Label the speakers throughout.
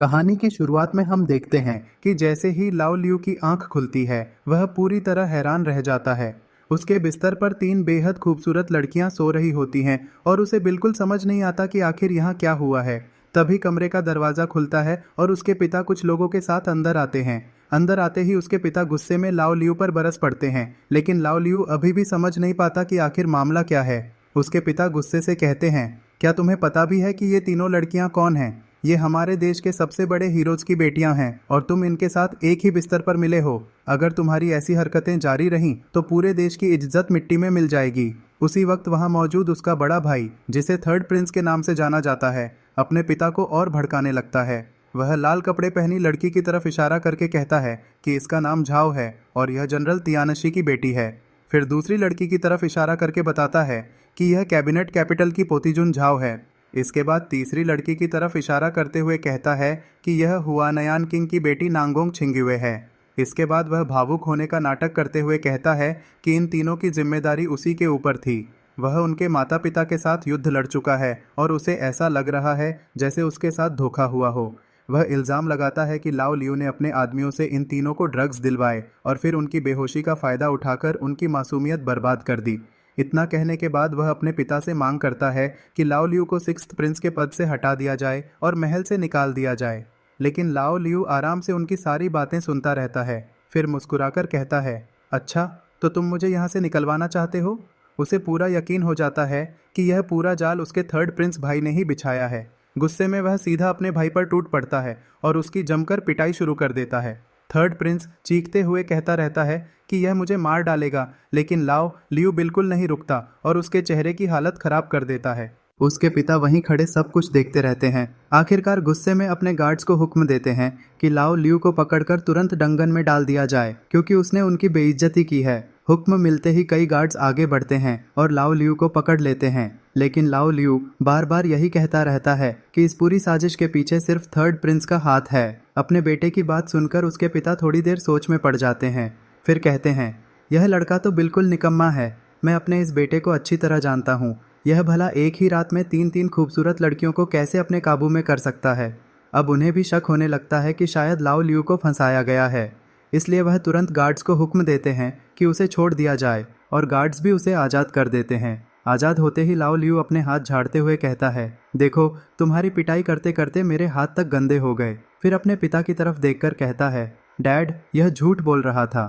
Speaker 1: कहानी की शुरुआत में हम देखते हैं कि जैसे ही लाओ लियू की आंख खुलती है वह पूरी तरह हैरान रह जाता है। उसके बिस्तर पर तीन बेहद खूबसूरत लड़कियां सो रही होती हैं और उसे बिल्कुल समझ नहीं आता कि आखिर यहाँ क्या हुआ है। तभी कमरे का दरवाज़ा खुलता है और उसके पिता कुछ लोगों के साथ अंदर आते हैं। अंदर आते ही उसके पिता गुस्से में लाओ लियू पर बरस पड़ते हैं, लेकिन लाओ लियू अभी भी समझ नहीं पाता कि आखिर मामला क्या है। उसके पिता गुस्से से कहते हैं, क्या तुम्हें पता भी है कि ये तीनों लड़कियां कौन हैं? ये हमारे देश के सबसे बड़े हीरोज की बेटियां हैं और तुम इनके साथ एक ही बिस्तर पर मिले हो। अगर तुम्हारी ऐसी हरकतें जारी रहीं तो पूरे देश की इज्जत मिट्टी में मिल जाएगी। उसी वक्त वहां मौजूद उसका बड़ा भाई, जिसे थर्ड प्रिंस के नाम से जाना जाता है, अपने पिता को और भड़काने लगता है। वह लाल कपड़े पहनी लड़की की तरफ इशारा करके कहता है कि इसका नाम झाओ है और यह जनरल तियानशी की बेटी है। फिर दूसरी लड़की की तरफ इशारा करके बताता है कि यह कैबिनेट कैपिटल की पोतीजुन झाओ है। इसके बाद तीसरी लड़की की तरफ इशारा करते हुए कहता है कि यह हुआनयान किंग की बेटी नांगोंग छिंगुए है। इसके बाद वह भावुक होने का नाटक करते हुए कहता है कि इन तीनों की जिम्मेदारी उसी के ऊपर थी। वह उनके माता पिता के साथ युद्ध लड़ चुका है और उसे ऐसा लग रहा है जैसे उसके साथ धोखा हुआ हो। वह इल्ज़ाम लगाता है कि लाओ लियू ने अपने आदमियों से इन तीनों को ड्रग्स दिलवाए और फिर उनकी बेहोशी का फ़ायदा उठाकर उनकी मासूमियत बर्बाद कर दी। इतना कहने के बाद वह अपने पिता से मांग करता है कि लाओ लियू को सिक्स्थ प्रिंस के पद से हटा दिया जाए और महल से निकाल दिया जाए। लेकिन लाओ लियू आराम से उनकी सारी बातें सुनता रहता है। फिर मुस्कुराकर कहता है, अच्छा तो तुम मुझे यहाँ से निकलवाना चाहते हो? उसे पूरा यकीन हो जाता है कि यह पूरा जाल उसके थर्ड प्रिंस भाई ने ही बिछाया है। गुस्से में वह सीधा अपने भाई पर टूट पड़ता है और उसकी जमकर पिटाई शुरू कर देता है। थर्ड प्रिंस चीखते हुए कहता रहता है कि यह मुझे मार डालेगा, लेकिन लाओ लियू बिल्कुल नहीं रुकता और उसके चेहरे की हालत खराब कर देता है। उसके पिता वहीं खड़े सब कुछ देखते रहते हैं। आखिरकार गुस्से में अपने गार्ड्स को हुक्म देते हैं कि लाओ लियू को पकड़कर तुरंत डंगन में डाल दिया जाए, क्योंकि उसने उनकी बेइज्जती की है। हुक्म मिलते ही कई गार्ड्स आगे बढ़ते हैं और लाओ लियू को पकड़ लेते हैं, लेकिन लाओ लियू बार बार यही कहता रहता है कि इस पूरी साजिश के पीछे सिर्फ थर्ड प्रिंस का हाथ है। अपने बेटे की बात सुनकर उसके पिता थोड़ी देर सोच में पड़ जाते हैं। फिर कहते हैं, यह लड़का तो बिल्कुल निकम्मा है। मैं अपने इस बेटे को अच्छी तरह जानता हूँ। यह भला एक ही रात में तीन तीन खूबसूरत लड़कियों को कैसे अपने काबू में कर सकता है। अब उन्हें भी शक होने लगता है कि शायद लाओ लियू को फंसाया गया है। इसलिए वह तुरंत गार्ड्स को हुक्म देते हैं कि उसे छोड़ दिया जाए और गार्ड्स भी उसे आज़ाद कर देते हैं। आज़ाद होते ही लाओ लियू अपने हाथ झाड़ते हुए कहता है, देखो तुम्हारी पिटाई करते करते मेरे हाथ तक गंदे हो गए। फिर अपने पिता की तरफ देखकर कहता है, डैड यह झूठ बोल रहा था।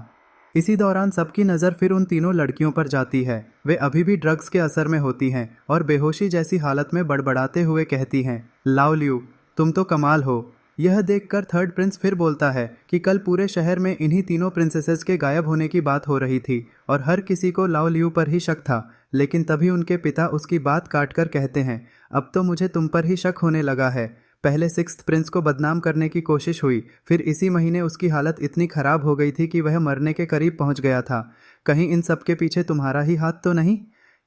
Speaker 1: इसी दौरान सबकी नज़र फिर उन तीनों लड़कियों पर जाती है। वे अभी भी ड्रग्स के असर में होती हैं और बेहोशी जैसी हालत में बड़बड़ाते हुए कहती हैं, लाओ लियू तुम तो कमाल हो। यह देखकर थर्ड प्रिंस फिर बोलता है कि कल पूरे शहर में इन्हीं तीनों प्रिंसेसेस के गायब होने की बात हो रही थी और हर किसी को लाओ लियू पर ही शक था। लेकिन तभी उनके पिता उसकी बात काटकर कहते हैं, अब तो मुझे तुम पर ही शक होने लगा है। पहले सिक्स्थ प्रिंस को बदनाम करने की कोशिश हुई, फिर इसी महीने उसकी हालत इतनी ख़राब हो गई थी कि वह मरने के करीब पहुंच गया था। कहीं इन सब के पीछे तुम्हारा ही हाथ तो नहीं?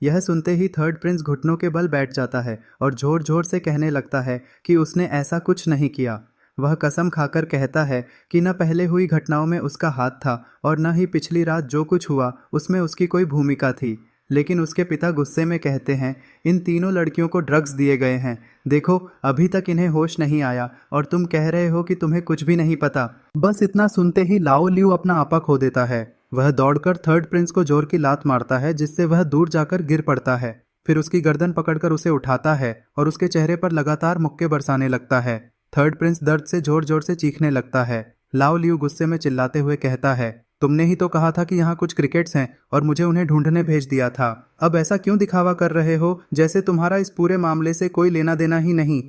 Speaker 1: यह सुनते ही थर्ड प्रिंस घुटनों के बल बैठ जाता है और ज़ोर ज़ोर से कहने लगता है कि उसने ऐसा कुछ नहीं किया। वह कसम खाकर कहता है कि न पहले हुई घटनाओं में उसका हाथ था और न ही पिछली रात जो कुछ हुआ उसमें उसकी कोई भूमिका थी। लेकिन उसके पिता गुस्से में कहते हैं, इन तीनों लड़कियों को ड्रग्स दिए गए हैं। देखो अभी तक इन्हें होश नहीं आया और तुम कह रहे हो कि तुम्हें कुछ भी नहीं पता। बस इतना सुनते ही लाओ लियू अपना आपा खो देता है। वह दौड़कर थर्ड प्रिंस को जोर की लात मारता है, जिससे वह दूर जाकर गिर पड़ता है। फिर उसकी गर्दन पकड़कर उसे उठाता है और उसके चेहरे पर लगातार मुक्के बरसाने लगता है। थर्ड प्रिंस दर्द से जोर जोर से चीखने लगता है। लाओ लियू गुस्से में चिल्लाते हुए कहता है, तुमने ही तो कहा था कि यहाँ कुछ क्रिकेट्स हैं और मुझे उन्हें ढूंढने भेज दिया था। अब ऐसा क्यों दिखावा कर रहे हो जैसे तुम्हारा इस पूरे मामले से कोई लेना देना ही नहीं।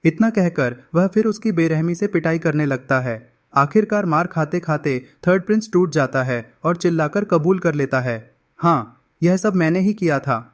Speaker 1: इतना कहकर वह फिर उसकी बेरहमी से पिटाई करने लगता है। आखिरकार मार खाते खाते थर्ड प्रिंस टूट जाता है और चिल्लाकर कबूल कर लेता है, हाँ यह सब मैंने ही किया था।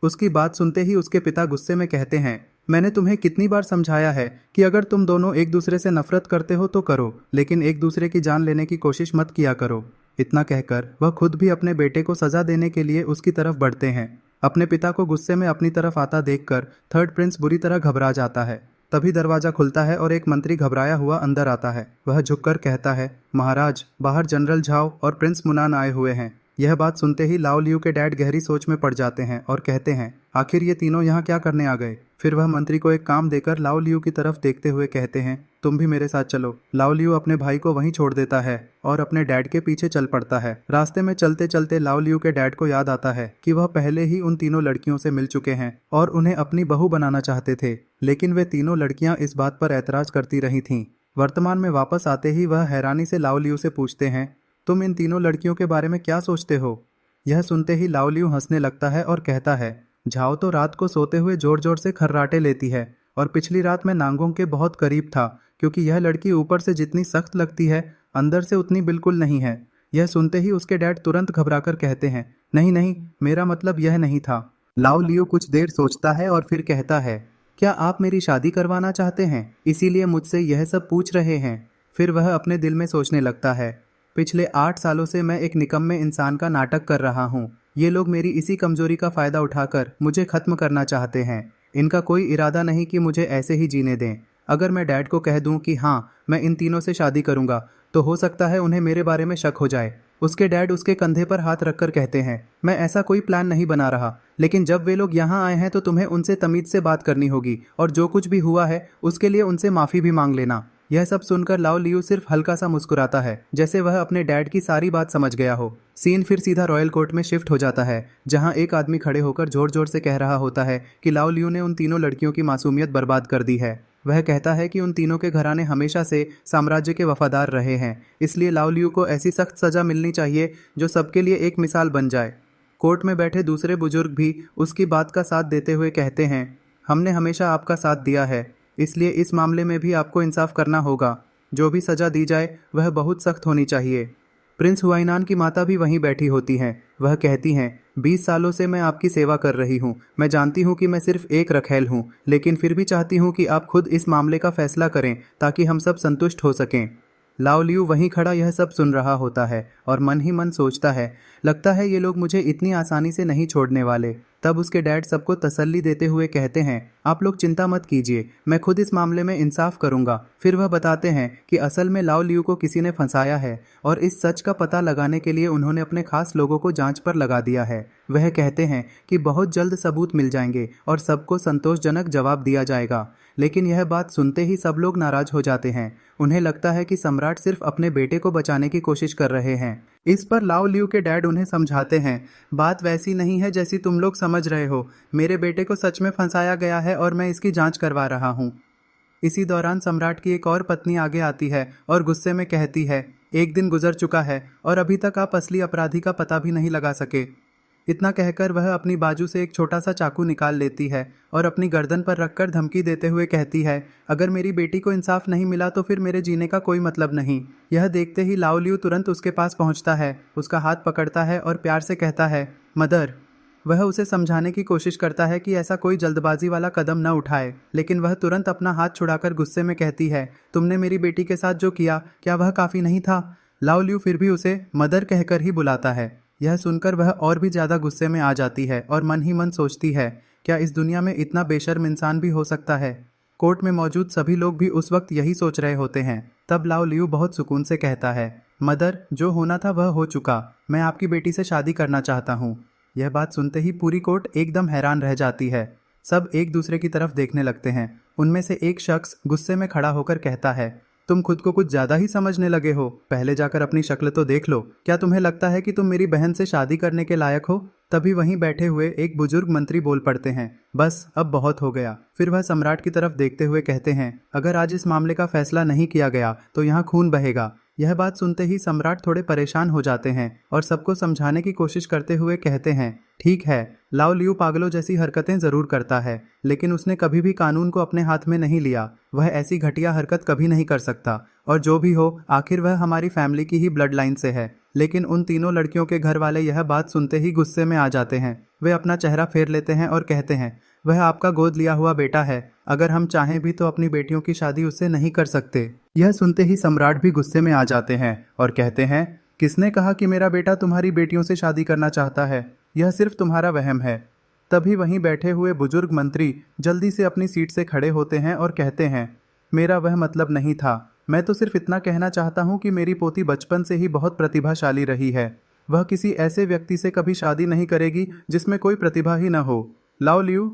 Speaker 1: उसकी बात सुनते ही उसके पिता गुस्से में कहते हैं, मैंने तुम्हें कितनी बार समझाया है कि अगर तुम दोनों एक दूसरे से नफरत करते हो तो करो, लेकिन एक दूसरे की जान लेने की कोशिश मत किया करो। इतना कहकर वह खुद भी अपने बेटे को सजा देने के लिए उसकी तरफ बढ़ते हैं। अपने पिता को गुस्से में अपनी तरफ आता देखकर थर्ड प्रिंस बुरी तरह घबरा जाता है। तभी दरवाजा खुलता है और एक मंत्री घबराया हुआ अंदर आता है। वह झुककर कहता है, महाराज बाहर जनरल झाओ और प्रिंस मुनान आए हुए हैं। यह बात सुनते ही लाओ लियू के डैड गहरी सोच में पड़ जाते हैं और कहते हैं, आखिर ये तीनों यहाँ क्या करने आ गए। फिर वह मंत्री को एक काम देकर लाओ लियू की तरफ देखते हुए कहते हैं, तुम भी मेरे साथ चलो। लाओ लियू अपने भाई को वहीं छोड़ देता है और अपने डैड के पीछे चल पड़ता है। रास्ते में चलते चलते लाओ लियू के डैड को याद आता है कि वह पहले ही उन तीनों लड़कियों से मिल चुके हैं और उन्हें अपनी बहू बनाना चाहते थे, लेकिन वे तीनों लड़कियां इस बात पर ऐतराज करती रही थीं। वर्तमान में वापस आते ही वह हैरानी से लाओ लियू से पूछते हैं, तुम इन तीनों लड़कियों के बारे में क्या सोचते हो। यह सुनते ही लाओ लियू हंसने लगता है और कहता है, झाओ तो रात को सोते हुए जोर जोर से खर्राटे लेती है और पिछली रात मैं नांगोंग के बहुत करीब था, क्योंकि यह लड़की ऊपर से जितनी सख्त लगती है अंदर से उतनी बिल्कुल नहीं है। यह सुनते ही उसके डैड तुरंत घबराकर कहते हैं, नहीं नहीं, मेरा मतलब यह नहीं था। लाओ लियू कुछ देर सोचता है और फिर कहता है, क्या आप मेरी शादी करवाना चाहते हैं, इसीलिए मुझसे यह सब पूछ रहे हैं। फिर वह अपने दिल में सोचने लगता है, पिछले 8 सालों से मैं एक निकम्मे इंसान का नाटक कर रहा हूँ। ये लोग मेरी इसी कमजोरी का फ़ायदा उठाकर मुझे ख़त्म करना चाहते हैं। इनका कोई इरादा नहीं कि मुझे ऐसे ही जीने दें। अगर मैं डैड को कह दूं कि हाँ मैं इन तीनों से शादी करूंगा, तो हो सकता है उन्हें मेरे बारे में शक हो जाए। उसके डैड उसके कंधे पर हाथ रखकर कहते हैं, मैं ऐसा कोई प्लान नहीं बना रहा, लेकिन जब वे लोग यहाँ आए हैं तो तुम्हें उनसे तमीज़ से बात करनी होगी और जो कुछ भी हुआ है उसके लिए उनसे माफ़ी भी मांग लेना। यह सब सुनकर लाओ लियू सिर्फ हल्का सा मुस्कुराता है, जैसे वह अपने डैड की सारी बात समझ गया हो। सीन फिर सीधा रॉयल कोर्ट में शिफ्ट हो जाता है, जहां एक आदमी खड़े होकर जोर जोर से कह रहा होता है कि लाओ लियू ने उन तीनों लड़कियों की मासूमियत बर्बाद कर दी है। वह कहता है कि उन तीनों के घराने हमेशा से साम्राज्य के वफादार रहे हैं, इसलिए लाओ लियू को ऐसी सख्त सज़ा मिलनी चाहिए जो सबके लिए एक मिसाल बन जाए। कोर्ट में बैठे दूसरे बुजुर्ग भी उसकी बात का साथ देते हुए कहते हैं, हमने हमेशा आपका साथ दिया है, इसलिए इस मामले में भी आपको इंसाफ करना होगा। जो भी सज़ा दी जाए वह बहुत सख्त होनी चाहिए। प्रिंस हुआइनान की माता भी वहीं बैठी होती हैं। वह कहती हैं, 20 सालों से मैं आपकी सेवा कर रही हूँ। मैं जानती हूँ कि मैं सिर्फ एक रखैल हूँ, लेकिन फिर भी चाहती हूँ कि आप खुद इस मामले का फैसला करें ताकि हम सब संतुष्ट हो सकें। लाओ लियू वहीं खड़ा यह सब सुन रहा होता है और मन ही मन सोचता है, लगता है ये लोग मुझे इतनी आसानी से नहीं छोड़ने वाले। तब उसके डैड सबको तसल्ली देते हुए कहते हैं, आप लोग चिंता मत कीजिए, मैं खुद इस मामले में इंसाफ करूंगा। फिर वह बताते हैं कि असल में लाओ लियू को किसी ने फंसाया है और इस सच का पता लगाने के लिए उन्होंने अपने खास लोगों को जांच पर लगा दिया है। वह कहते हैं कि बहुत जल्द सबूत मिल जाएंगे और सबको संतोषजनक जवाब दिया जाएगा। लेकिन यह बात सुनते ही सब लोग नाराज हो जाते हैं। उन्हें लगता है कि सम्राट सिर्फ अपने बेटे को बचाने की कोशिश कर रहे हैं। इस पर लाओ लियू के डैड उन्हें समझाते हैं, बात वैसी नहीं है जैसी तुम लोग समझ रहे हो। मेरे बेटे को सच में फंसाया गया है और मैं इसकी जांच करवा रहा हूँ। इसी दौरान सम्राट की एक और पत्नी आगे आती है और गुस्से में कहती है, एक दिन गुजर चुका है और अभी तक आप असली अपराधी का पता भी नहीं लगा सके। इतना कहकर वह अपनी बाजू से एक छोटा सा चाकू निकाल लेती है और अपनी गर्दन पर रखकर धमकी देते हुए कहती है, अगर मेरी बेटी को इंसाफ नहीं मिला तो फिर मेरे जीने का कोई मतलब नहीं। यह देखते ही लाओ लियू तुरंत उसके पास पहुंचता है, उसका हाथ पकड़ता है और प्यार से कहता है, मदर। वह उसे समझाने की कोशिश करता है कि ऐसा कोई जल्दबाजी वाला कदम न उठाए, लेकिन वह तुरंत अपना हाथ छुड़ाकर गुस्से में कहती है, तुमने मेरी बेटी के साथ जो किया, क्या वह काफ़ी नहीं था। लाओ लियू फिर भी उसे मदर कहकर ही बुलाता है। यह सुनकर वह और भी ज़्यादा गुस्से में आ जाती है और मन ही मन सोचती है, क्या इस दुनिया में इतना बेशर्म इंसान भी हो सकता है। कोर्ट में मौजूद सभी लोग भी उस वक्त यही सोच रहे होते हैं। तब लाओ लियू बहुत सुकून से कहता है, मदर, जो होना था वह हो चुका, मैं आपकी बेटी से शादी करना चाहता हूँ। यह बात सुनते ही पूरी कोर्ट एकदम हैरान रह जाती है। सब एक दूसरे की तरफ देखने लगते हैं। उनमें से एक शख्स गुस्से में खड़ा होकर कहता है, तुम खुद को कुछ ज़्यादा ही समझने लगे हो, पहले जाकर अपनी शक्ल तो देख लो। क्या तुम्हें लगता है कि तुम मेरी बहन से शादी करने के लायक हो। तभी वहीं बैठे हुए एक बुजुर्ग मंत्री बोल पड़ते हैं, बस अब बहुत हो गया। फिर वह सम्राट की तरफ देखते हुए कहते हैं, अगर आज इस मामले का फैसला नहीं किया गया तो यहाँ खून बहेगा। यह बात सुनते ही सम्राट थोड़े परेशान हो जाते हैं और सबको समझाने की कोशिश करते हुए कहते हैं, ठीक है, लाओ लियू पागलों जैसी हरकतें ज़रूर करता है, लेकिन उसने कभी भी कानून को अपने हाथ में नहीं लिया। वह ऐसी घटिया हरकत कभी नहीं कर सकता, और जो भी हो, आखिर वह हमारी फैमिली की ही ब्लड लाइन से है। लेकिन उन तीनों लड़कियों के घर वाले यह बात सुनते ही गुस्से में आ जाते हैं। वे अपना चेहरा फेर लेते हैं और कहते हैं, वह आपका गोद लिया हुआ बेटा है, अगर हम चाहें भी तो अपनी बेटियों की शादी उससे नहीं कर सकते। यह सुनते ही सम्राट भी गुस्से में आ जाते हैं और कहते हैं, किसने कहा कि मेरा बेटा तुम्हारी बेटियों से शादी करना चाहता है, यह सिर्फ तुम्हारा वहम है। तभी वहीं बैठे हुए बुजुर्ग मंत्री जल्दी से अपनी सीट से खड़े होते हैं और कहते हैं, मेरा वह मतलब नहीं था, मैं तो सिर्फ इतना कहना चाहता हूँ कि मेरी पोती बचपन से ही बहुत प्रतिभाशाली रही है। वह किसी ऐसे व्यक्ति से कभी शादी नहीं करेगी जिसमें कोई प्रतिभा ही न हो। लाओ लियू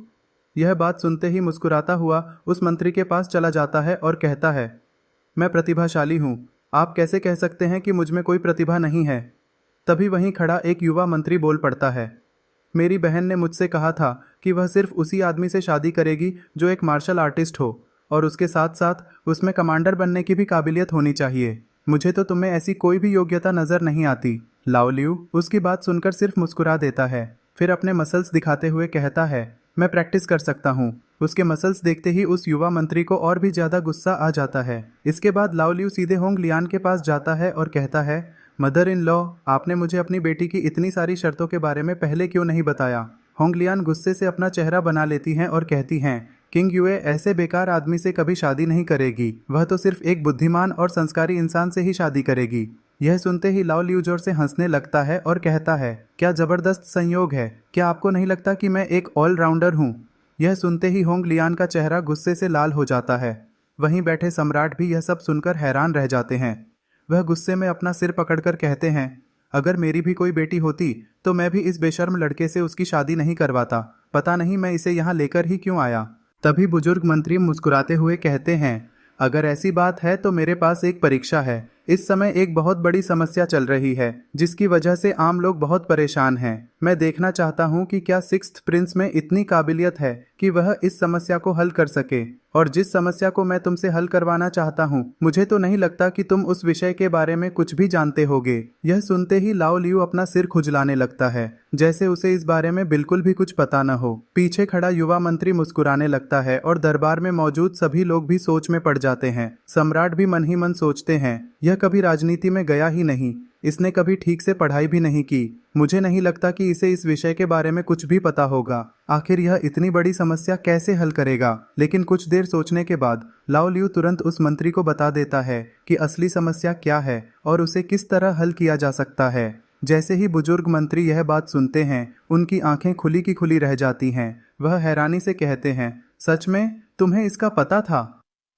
Speaker 1: यह बात सुनते ही मुस्कुराता हुआ उस मंत्री के पास चला जाता है और कहता है, मैं प्रतिभाशाली हूँ, आप कैसे कह सकते हैं कि मुझ में कोई प्रतिभा नहीं है। तभी वहीं खड़ा एक युवा मंत्री बोल पड़ता है, मेरी बहन ने मुझसे कहा था कि वह सिर्फ उसी आदमी से शादी करेगी जो एक मार्शल आर्टिस्ट हो और उसके साथ साथ उसमें कमांडर बनने की भी काबिलियत होनी चाहिए। मुझे तो तुम्हें ऐसी कोई भी योग्यता नजर नहीं आती। लाओ लियू उसकी बात सुनकर सिर्फ मुस्कुरा देता है, फिर अपने मसल्स दिखाते हुए कहता है, मैं प्रैक्टिस कर सकता हूँ। उसके मसल्स देखते ही उस युवा मंत्री को और भी ज्यादा गुस्सा आ जाता है। इसके बाद लाओ लियू सीधे होंग लियान के पास जाता है और कहता है, मदर इन लॉ, आपने मुझे अपनी बेटी की इतनी सारी शर्तों के बारे में पहले क्यों नहीं बताया। होंग लियान गुस्से से अपना चेहरा बना लेती हैं और कहती हैं, किंग युए ऐसे बेकार आदमी से कभी शादी नहीं करेगी, वह तो सिर्फ एक बुद्धिमान और संस्कारी इंसान से ही शादी करेगी। यह सुनते ही लाओ लियू जोर से हंसने लगता है और कहता है, क्या जबरदस्त संयोग है, क्या आपको नहीं लगता कि मैं एक ऑलराउंडर हूँ। यह सुनते ही होंग लियान का चेहरा गुस्से से लाल हो जाता है। वहीं बैठे सम्राट भी यह सब सुनकर हैरान रह जाते हैं। वह गुस्से में अपना सिर पकड़कर कहते हैं, अगर मेरी भी कोई बेटी होती तो मैं भी इस बेशर्म लड़के से उसकी शादी नहीं करवाता। पता नहीं मैं इसे यहाँ लेकर ही क्यों आया। तभी बुजुर्ग मंत्री मुस्कुराते हुए कहते हैं, अगर ऐसी बात है तो मेरे पास एक परीक्षा है। इस समय एक बहुत बड़ी समस्या चल रही है जिसकी वजह से आम लोग बहुत परेशान हैं। मैं देखना चाहता हूं कि क्या सिक्स्थ प्रिंस में इतनी काबिलियत है कि वह इस समस्या को हल कर सके, और जिस समस्या को मैं तुमसे हल करवाना चाहता हूं, मुझे तो नहीं लगता कि तुम उस विषय के बारे में कुछ भी जानते होगे। यह सुनते ही लाओ लियू अपना सिर खुजलाने लगता है, जैसे उसे इस बारे में बिल्कुल भी कुछ पता न हो। पीछे खड़ा युवा मंत्री मुस्कुराने लगता है और दरबार में मौजूद सभी लोग भी सोच में पड़ जाते हैं। सम्राट भी मन ही मन सोचते हैं, यह कभी राजनीति में गया ही नहीं, इसने कभी ठीक से पढ़ाई भी नहीं की, मुझे नहीं लगता कि इसे इस विषय के बारे में कुछ भी पता होगा। आखिर यह इतनी बड़ी समस्या कैसे हल करेगा। लेकिन कुछ देर सोचने के बाद लाओ लियू तुरंत उस मंत्री को बता देता है कि असली समस्या क्या है और उसे किस तरह हल किया जा सकता है। जैसे ही बुजुर्ग मंत्री यह बात सुनते हैं, उनकी आंखें खुली की खुली रह जाती हैं। वह हैरानी से कहते हैं, सच में तुम्हें इसका पता था।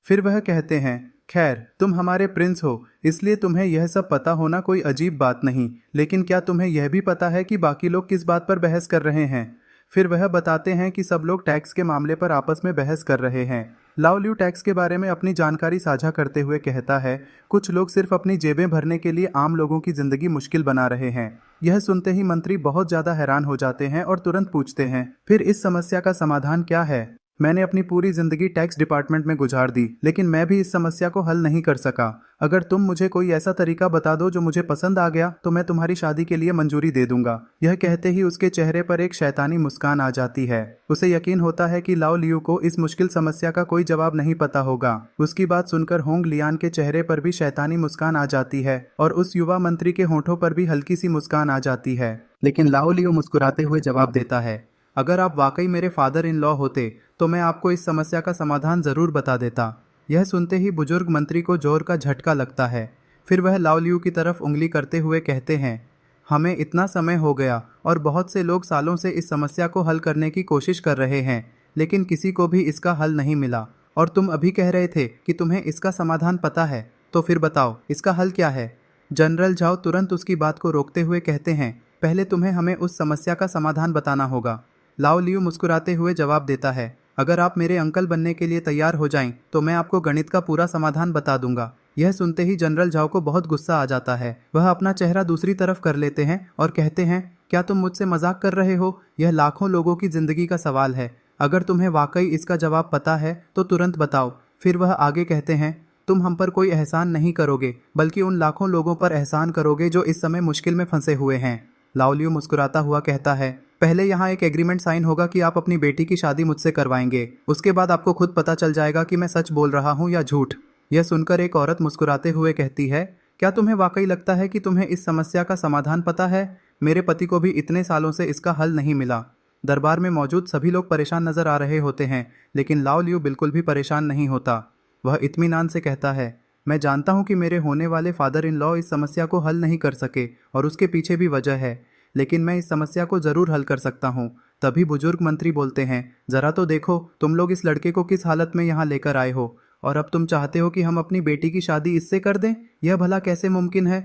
Speaker 1: फिर वह कहते हैं, खैर तुम हमारे प्रिंस हो इसलिए तुम्हें यह सब पता होना कोई अजीब बात नहीं, लेकिन क्या तुम्हें यह भी पता है कि बाकी लोग किस बात पर बहस कर रहे हैं। फिर वह बताते हैं कि सब लोग टैक्स के मामले पर आपस में बहस कर रहे हैं। लाओ लियू टैक्स के बारे में अपनी जानकारी साझा करते हुए कहता है, कुछ लोग सिर्फ अपनी जेबें भरने के लिए आम लोगों की जिंदगी मुश्किल बना रहे हैं। यह सुनते ही मंत्री बहुत ज्यादा हैरान हो जाते हैं और तुरंत पूछते हैं, फिर इस समस्या का समाधान क्या है। मैंने अपनी पूरी जिंदगी टैक्स डिपार्टमेंट में गुजार दी, लेकिन मैं भी इस समस्या को हल नहीं कर सका। अगर तुम मुझे कोई ऐसा तरीका बता दो जो मुझे पसंद आ गया तो मैं तुम्हारी शादी के लिए मंजूरी दे दूंगा। यह कहते ही उसके चेहरे पर एक शैतानी मुस्कान आ जाती है। उसे यकीन होता है कि लाओ लियू को इस मुश्किल समस्या का कोई जवाब नहीं पता होगा। उसकी बात सुनकर होंग लियान के चेहरे पर भी शैतानी मुस्कान आ जाती है और उस युवा मंत्री के होठों पर भी हल्की सी मुस्कान आ जाती है। लेकिन लाओ लियू मुस्कुराते हुए जवाब देता है, अगर आप वाकई मेरे फादर इन लॉ होते तो मैं आपको इस समस्या का समाधान जरूर बता देता। यह सुनते ही बुजुर्ग मंत्री को जोर का झटका लगता है। फिर वह लाओ लियू की तरफ उंगली करते हुए कहते हैं, हमें इतना समय हो गया और बहुत से लोग सालों से इस समस्या को हल करने की कोशिश कर रहे हैं, लेकिन किसी को भी इसका हल नहीं मिला। और तुम अभी कह रहे थे कि तुम्हें इसका समाधान पता है, तो फिर बताओ इसका हल क्या है। जनरल झाओ तुरंत उसकी बात को रोकते हुए कहते हैं, पहले तुम्हें हमें उस समस्या का समाधान बताना होगा। लाओ लियू मुस्कुराते हुए जवाब देता है, अगर आप मेरे अंकल बनने के लिए तैयार हो जाएं तो मैं आपको गणित का पूरा समाधान बता दूंगा। यह सुनते ही जनरल झाओ को बहुत गुस्सा आ जाता है। वह अपना चेहरा दूसरी तरफ कर लेते हैं और कहते हैं, क्या तुम मुझसे मजाक कर रहे हो। यह लाखों लोगों की जिंदगी का सवाल है। अगर तुम्हें वाकई इसका जवाब पता है तो तुरंत बताओ। फिर वह आगे कहते हैं, तुम हम पर कोई एहसान नहीं करोगे, बल्कि उन लाखों लोगों पर एहसान करोगे जो इस समय मुश्किल में फंसे हुए हैं। लाओ लियू मुस्कुराता हुआ कहता है, पहले यहाँ एक एग्रीमेंट साइन होगा कि आप अपनी बेटी की शादी मुझसे करवाएंगे। उसके बाद आपको खुद पता चल जाएगा कि मैं सच बोल रहा हूँ या झूठ। यह सुनकर एक औरत मुस्कुराते हुए कहती है, क्या तुम्हें वाकई लगता है कि तुम्हें इस समस्या का समाधान पता है। मेरे पति को भी इतने सालों से इसका हल नहीं मिला। दरबार में मौजूद सभी लोग परेशान नजर आ रहे होते हैं, लेकिन लाओ लियू बिल्कुल भी परेशान नहीं होता। वह इत्मीनान से कहता है, मैं जानता हूँ कि मेरे होने वाले फादर इन लॉ इस समस्या को हल नहीं कर सके और उसके पीछे भी वजह है, लेकिन मैं इस समस्या को जरूर हल कर सकता हूँ। तभी बुजुर्ग मंत्री बोलते हैं, जरा तो देखो तुम लोग इस लड़के को किस हालत में यहाँ लेकर आए हो, और अब तुम चाहते हो कि हम अपनी बेटी की शादी इससे कर दें। यह भला कैसे मुमकिन है।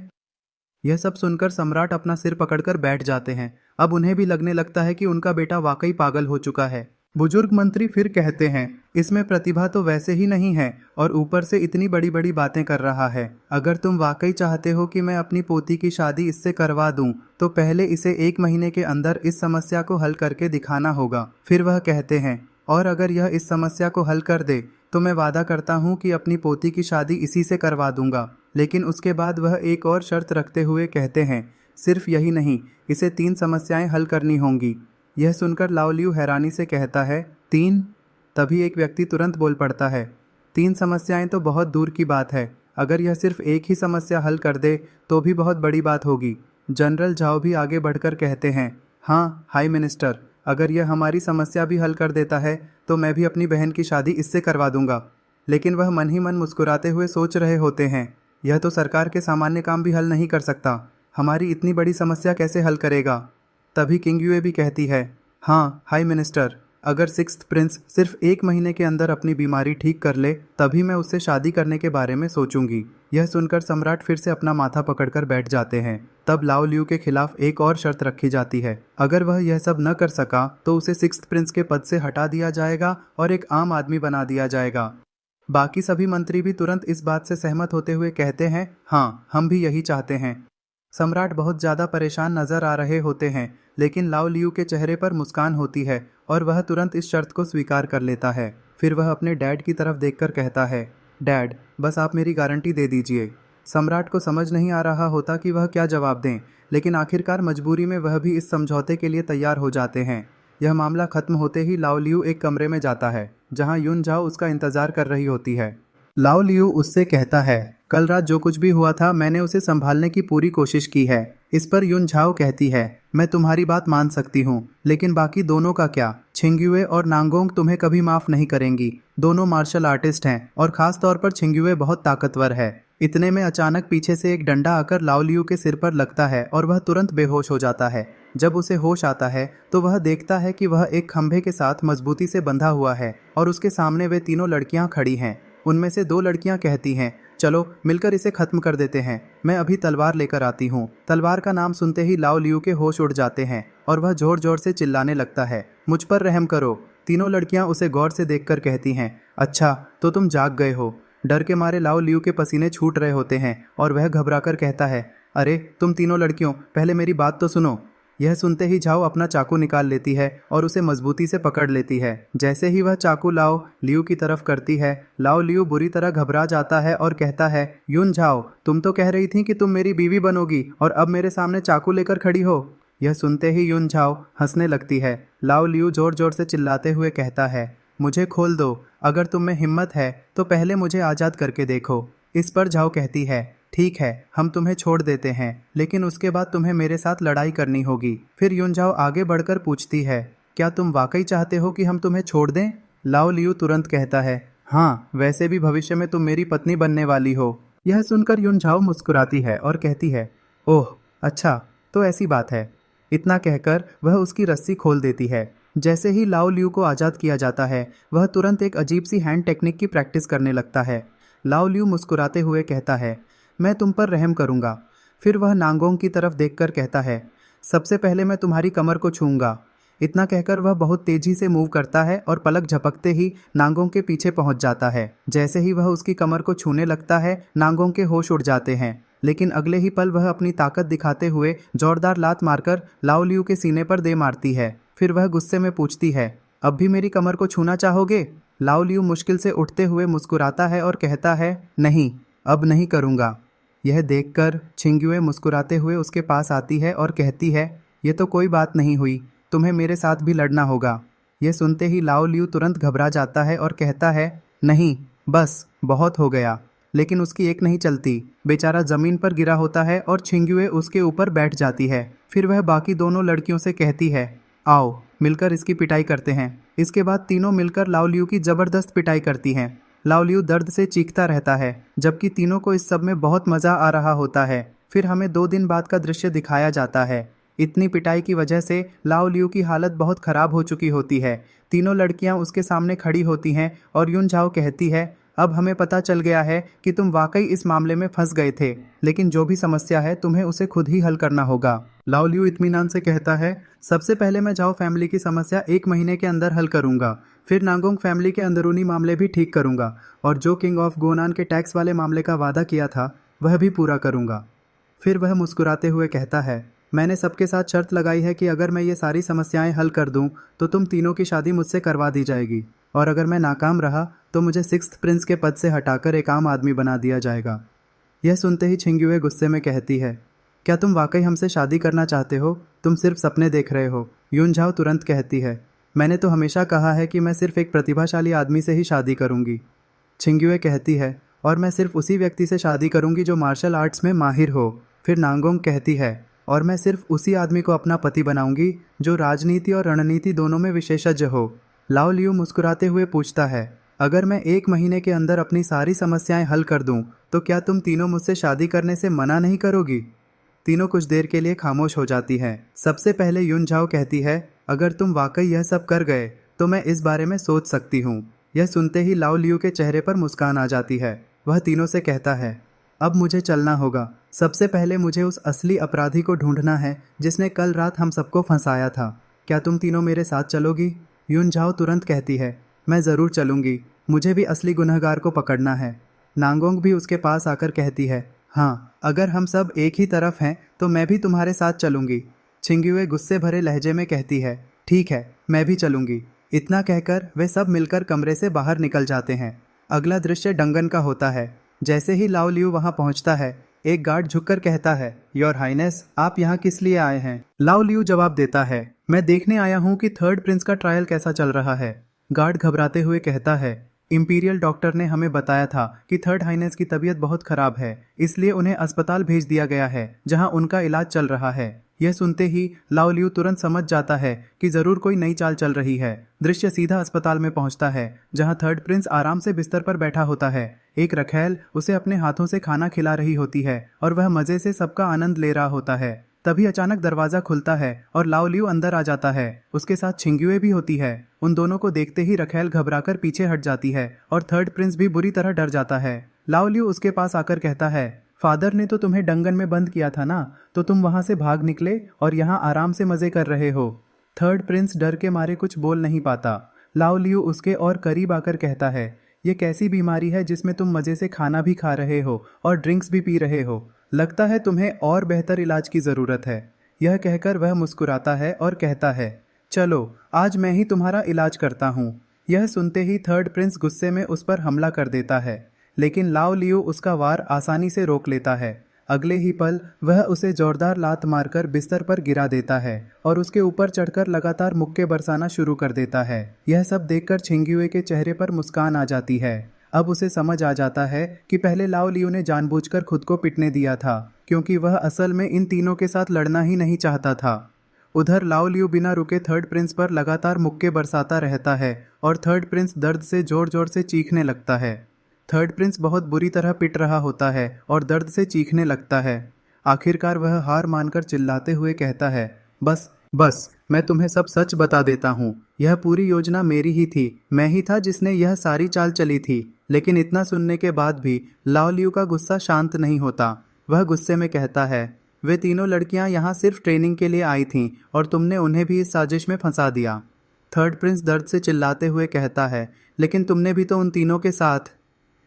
Speaker 1: यह सब सुनकर सम्राट अपना सिर पकड़कर बैठ जाते हैं अब उन्हें भी लगने लगता है कि उनका बेटा वाकई पागल हो चुका है। बुजुर्ग मंत्री फिर कहते हैं, इसमें प्रतिभा तो वैसे ही नहीं है और ऊपर से इतनी बड़ी बड़ी बातें कर रहा है। अगर तुम वाकई चाहते हो कि मैं अपनी पोती की शादी इससे करवा दूं, तो पहले इसे 1 महीने के अंदर इस समस्या को हल करके दिखाना होगा। फिर वह कहते हैं, और अगर यह इस समस्या को हल कर दे तो मैं वादा करता हूं कि अपनी पोती की शादी इसी से करवा दूंगा। लेकिन उसके बाद वह एक और शर्त रखते हुए कहते हैं, सिर्फ यही नहीं, इसे 3 समस्याएं हल करनी होंगी। यह सुनकर लाओ लियू हैरानी से कहता है, 3? तभी एक व्यक्ति तुरंत बोल पड़ता है, 3 समस्याएं तो बहुत दूर की बात है। अगर यह सिर्फ एक ही समस्या हल कर दे तो भी बहुत बड़ी बात होगी। जनरल झाओ भी आगे बढ़कर कहते हैं, हाँ हाई मिनिस्टर, अगर यह हमारी समस्या भी हल कर देता है तो मैं भी अपनी बहन की शादी इससे करवा दूंगा। लेकिन वह मन ही मन मुस्कुराते हुए सोच रहे होते हैं, यह तो सरकार के सामान्य काम भी हल नहीं कर सकता, हमारी इतनी बड़ी समस्या कैसे हल करेगा। तभी किंग युए भी कहती है, हाँ हाई मिनिस्टर, अगर 6th प्रिंस सिर्फ 1 महीने के अंदर अपनी बीमारी ठीक कर ले तभी मैं उससे शादी करने के बारे में सोचूंगी। यह सुनकर सम्राट फिर से अपना माथा पकड़कर बैठ जाते हैं। तब लाओ लियू के खिलाफ एक और शर्त रखी जाती है, अगर वह यह सब न कर सका तो उसे 6th प्रिंस के पद से हटा दिया जाएगा और एक आम आदमी बना दिया जाएगा। बाकी सभी मंत्री भी तुरंत इस बात से सहमत होते हुए कहते हैं, हाँ हम भी यही चाहते हैं। सम्राट बहुत ज़्यादा परेशान नजर आ रहे होते हैं, लेकिन लाओ लियू के चेहरे पर मुस्कान होती है और वह तुरंत इस शर्त को स्वीकार कर लेता है। फिर वह अपने डैड की तरफ देखकर कहता है, डैड बस आप मेरी गारंटी दे दीजिए। सम्राट को समझ नहीं आ रहा होता कि वह क्या जवाब दें, लेकिन आखिरकार मजबूरी में वह भी इस समझौते के लिए तैयार हो जाते हैं। यह मामला खत्म होते ही लाओ लियू एक कमरे में जाता है जहाँ युन झाओ उसका इंतजार कर रही होती है। लाओ लियू उससे कहता है, कल रात जो कुछ भी हुआ था मैंने उसे संभालने की पूरी कोशिश की है। इस पर युन झाओ कहती है, मैं तुम्हारी बात मान सकती हूँ, लेकिन बाकी दोनों का क्या? छिंग्युए और नांगोंग तुम्हें कभी माफ नहीं करेंगी। दोनों मार्शल आर्टिस्ट हैं और खास तौर पर छिंग्युए बहुत ताकतवर है। इतने में अचानक पीछे से एक डंडा आकर लाओ लियू के सिर पर लगता है और वह तुरंत बेहोश हो जाता है। जब उसे होश आता है तो वह देखता है कि वह एक खंभे के साथ मजबूती से बंधा हुआ है और उसके सामने वे तीनों लड़कियां खड़ी हैं। उनमें से 2 लड़कियां कहती हैं, चलो मिलकर इसे खत्म कर देते हैं, मैं अभी तलवार लेकर आती हूँ। तलवार का नाम सुनते ही लाओ लियू के होश उड़ जाते हैं और वह जोर जोर से चिल्लाने लगता है, मुझ पर रहम करो। तीनों लड़कियां उसे गौर से देखकर कहती हैं, अच्छा तो तुम जाग गए हो। डर के मारे लाओ लियू के पसीने छूट रहे होते हैं और वह घबराकर कहता है, अरे तुम तीनों लड़कियों पहले मेरी बात तो सुनो। यह सुनते ही झाओ अपना चाकू निकाल लेती है और उसे मजबूती से पकड़ लेती है। जैसे ही वह चाकू लाओ लियू की तरफ करती है, लाओ लियू बुरी तरह घबरा जाता है और कहता है, युन झाओ तुम तो कह रही थी कि तुम मेरी बीवी बनोगी और अब मेरे सामने चाकू लेकर खड़ी हो। यह सुनते ही युन झाओ हंसने लगती है। लाओ लियू जोर जोर से चिल्लाते हुए कहता है, मुझे खोल दो, अगर तुम में हिम्मत है तो पहले मुझे आज़ाद करके देखो। इस पर झाओ कहती है, ठीक है हम तुम्हें छोड़ देते हैं, लेकिन उसके बाद तुम्हें मेरे साथ लड़ाई करनी होगी। फिर युन झाओ आगे बढ़कर पूछती है, क्या तुम वाकई चाहते हो कि हम तुम्हें छोड़ दें? लाओ लियू तुरंत कहता है, हाँ वैसे भी भविष्य में तुम मेरी पत्नी बनने वाली हो। यह सुनकर युन झाओ मुस्कुराती है और कहती है, ओह अच्छा तो ऐसी बात है। इतना कहकर वह उसकी रस्सी खोल देती है। जैसे ही लाओ लियू को आज़ाद किया जाता है वह तुरंत एक अजीब सी हैंड टेक्निक की प्रैक्टिस करने लगता है। लाओ लियू मुस्कुराते हुए कहता है, मैं तुम पर रहम करूंगा। फिर वह नांगोंग की तरफ देखकर कहता है, सबसे पहले मैं तुम्हारी कमर को छूंगा। इतना कहकर वह बहुत तेजी से मूव करता है और पलक झपकते ही नांगोंग के पीछे पहुंच जाता है। जैसे ही वह उसकी कमर को छूने लगता है नांगोंग के होश उड़ जाते हैं, लेकिन अगले ही पल वह अपनी ताकत दिखाते हुए जोरदार लात मारकर लाओ लियू के सीने पर दे मारती है। फिर वह गुस्से में पूछती है, अब भी मेरी कमर को छूना चाहोगे? लाओ लियू मुश्किल से उठते हुए मुस्कुराता है और कहता है, नहीं अब नहीं करूँगा। यह देखकर छिंग्युए मुस्कुराते हुए उसके पास आती है और कहती है, ये तो कोई बात नहीं हुई, तुम्हें मेरे साथ भी लड़ना होगा। यह सुनते ही लाओ लियू तुरंत घबरा जाता है और कहता है, नहीं बस बहुत हो गया। लेकिन उसकी एक नहीं चलती, बेचारा ज़मीन पर गिरा होता है और छिंग्युए उसके ऊपर बैठ जाती है। फिर वह बाकी दोनों लड़कियों से कहती है, आओ मिलकर इसकी पिटाई करते हैं। इसके बाद तीनों मिलकर लाओ लियू की ज़बरदस्त पिटाई करती हैं। लाओ लियू दर्द से चीखता रहता है, जबकि तीनों को इस सब में बहुत मज़ा आ रहा होता है। फिर हमें 2 दिन बाद का दृश्य दिखाया जाता है। इतनी पिटाई की वजह से लाओ लियू की हालत बहुत ख़राब हो चुकी होती है। तीनों लड़कियां उसके सामने खड़ी होती हैं और युन झाओ कहती है, अब हमें पता चल गया है कि तुम वाकई इस मामले में फंस गए थे, लेकिन जो भी समस्या है तुम्हें उसे खुद ही हल करना होगा। लाओ लियू इत्मीनान से कहता है, सबसे पहले मैं जाओ फैमिली की समस्या 1 महीने के अंदर हल करूंगा, फिर नांगोंग फैमिली के अंदरूनी मामले भी ठीक करूंगा, और जो किंग ऑफ गोनान के टैक्स वाले मामले का वादा किया था वह भी पूरा करूंगा। फिर वह मुस्कुराते हुए कहता है, मैंने सबके साथ शर्त लगाई है कि अगर मैं ये सारी समस्याएं हल कर दूं तो तुम तीनों की शादी मुझसे करवा दी जाएगी, और अगर मैं नाकाम रहा तो मुझे 6th प्रिंस के पद से हटाकर एक आम आदमी बना दिया जाएगा। यह सुनते ही छिंग्युए गुस्से में कहती है, क्या तुम वाकई हमसे शादी करना चाहते हो? तुम सिर्फ सपने देख रहे हो। यूनझाओ तुरंत कहती है, मैंने तो हमेशा कहा है कि मैं सिर्फ एक प्रतिभाशाली आदमी से ही शादी करूंगी। छिंग्युए कहती है, और मैं सिर्फ उसी व्यक्ति से शादी करूंगी जो मार्शल आर्ट्स में माहिर हो। फिर नांगोंग कहती है, और मैं सिर्फ उसी आदमी को अपना पति बनाऊंगी जो राजनीति और रणनीति दोनों में विशेषज्ञ हो। लाओ लियू मुस्कुराते हुए पूछता है, अगर मैं 1 महीने के अंदर अपनी सारी समस्याएं हल कर दूं तो क्या तुम तीनों मुझसे शादी करने से मना नहीं करोगी? तीनों कुछ देर के लिए खामोश हो जाती हैं। सबसे पहले यूनझाओ कहती है, अगर तुम वाकई यह सब कर गए तो मैं इस बारे में सोच सकती हूँ। यह सुनते ही लाओ लियू के चेहरे पर मुस्कान आ जाती है। वह तीनों से कहता है, अब मुझे चलना होगा। सबसे पहले मुझे उस असली अपराधी को ढूंढना है जिसने कल रात हम सबको फंसाया था। क्या तुम तीनों मेरे साथ चलोगी? यूनझाओ तुरंत कहती है, मैं ज़रूर चलूँगी, मुझे भी असली गुनहगार को पकड़ना है। नांगोंग भी उसके पास आकर कहती है, हाँ, अगर हम सब एक ही तरफ हैं तो मैं भी तुम्हारे साथ चलूँगी। छिंग्युए गुस्से भरे लहजे में कहती है, ठीक है, मैं भी चलूँगी। इतना कहकर वे सब मिलकर कमरे से बाहर निकल जाते हैं। अगला दृश्य डंगन का होता है। जैसे ही लाओ लियू वहाँ पहुँचता है, एक गार्ड झुककर कहता है, योर हाइनेस, आप यहाँ किस लिए आए हैं? लाओ लियू जवाब देता है, मैं देखने आया हूँ कि 3rd प्रिंस का ट्रायल कैसा चल रहा है। गार्ड घबराते हुए कहता है, इंपीरियल डॉक्टर ने हमें बताया था कि 3rd हाइनेस की तबीयत बहुत खराब है, इसलिए उन्हें अस्पताल भेज दिया गया है जहां उनका इलाज चल रहा है। यह सुनते ही लाओ लियू तुरंत समझ जाता है कि जरूर कोई नई चाल चल रही है। दृश्य सीधा अस्पताल में पहुंचता है जहां 3rd प्रिंस आराम से बिस्तर पर बैठा होता है। एक रखैल उसे अपने हाथों से खाना खिला रही होती है और वह मजे से सबका आनंद ले रहा होता है। तभी अचानक दरवाजा खुलता है और लाओ लियू अंदर आ जाता है। उसके साथ छिंग्युए भी होती है। उन दोनों को देखते ही रखैल घबराकर पीछे हट जाती है और 3rd प्रिंस भी बुरी तरह डर जाता है। लाओ लियू उसके पास आकर कहता है, फादर ने तो तुम्हें डंगन में बंद किया था ना, तो तुम वहां से भाग निकले और यहाँ आराम से मजे कर रहे हो। 3rd प्रिंस डर के मारे कुछ बोल नहीं पाता। लाओ लियू उसके और करीब आकर कहता है, ये कैसी बीमारी है जिसमें तुम मजे से खाना भी खा रहे हो और ड्रिंक्स भी पी रहे हो? लगता है तुम्हें और बेहतर इलाज की ज़रूरत है। यह कहकर वह मुस्कुराता है और कहता है, चलो आज मैं ही तुम्हारा इलाज करता हूँ। यह सुनते ही 3rd प्रिंस गुस्से में उस पर हमला कर देता है, लेकिन लाओ लियू उसका वार आसानी से रोक लेता है। अगले ही पल वह उसे जोरदार लात मारकर बिस्तर पर गिरा देता है और उसके ऊपर चढ़कर लगातार मुक्के बरसाना शुरू कर देता है। यह सब देखकर छिंग्युए के चेहरे पर मुस्कान आ जाती है। अब उसे समझ आ जाता है कि पहले लाओ लियू ने जानबूझकर खुद को पिटने दिया था, क्योंकि वह असल में इन तीनों के साथ लड़ना ही नहीं चाहता था। उधर लाओ लियू बिना रुके 3rd प्रिंस पर लगातार मुक्के बरसाता रहता है और 3rd प्रिंस दर्द से जोर जोर से चीखने लगता है। 3rd प्रिंस बहुत बुरी तरह पिट रहा होता है और दर्द से चीखने लगता है। आखिरकार वह हार मानकर चिल्लाते हुए कहता है, बस बस, मैं तुम्हें सब सच बता देता हूँ। यह पूरी योजना मेरी ही थी, मैं ही था जिसने यह सारी चाल चली थी। लेकिन इतना सुनने के बाद भी लाओ लियू का गुस्सा शांत नहीं होता। वह गुस्से में कहता है, वे तीनों लड़कियां यहाँ सिर्फ ट्रेनिंग के लिए आई थीं और तुमने उन्हें भी इस साजिश में फंसा दिया। 3rd प्रिंस दर्द से चिल्लाते हुए कहता है, लेकिन तुमने भी तो उन तीनों के साथ।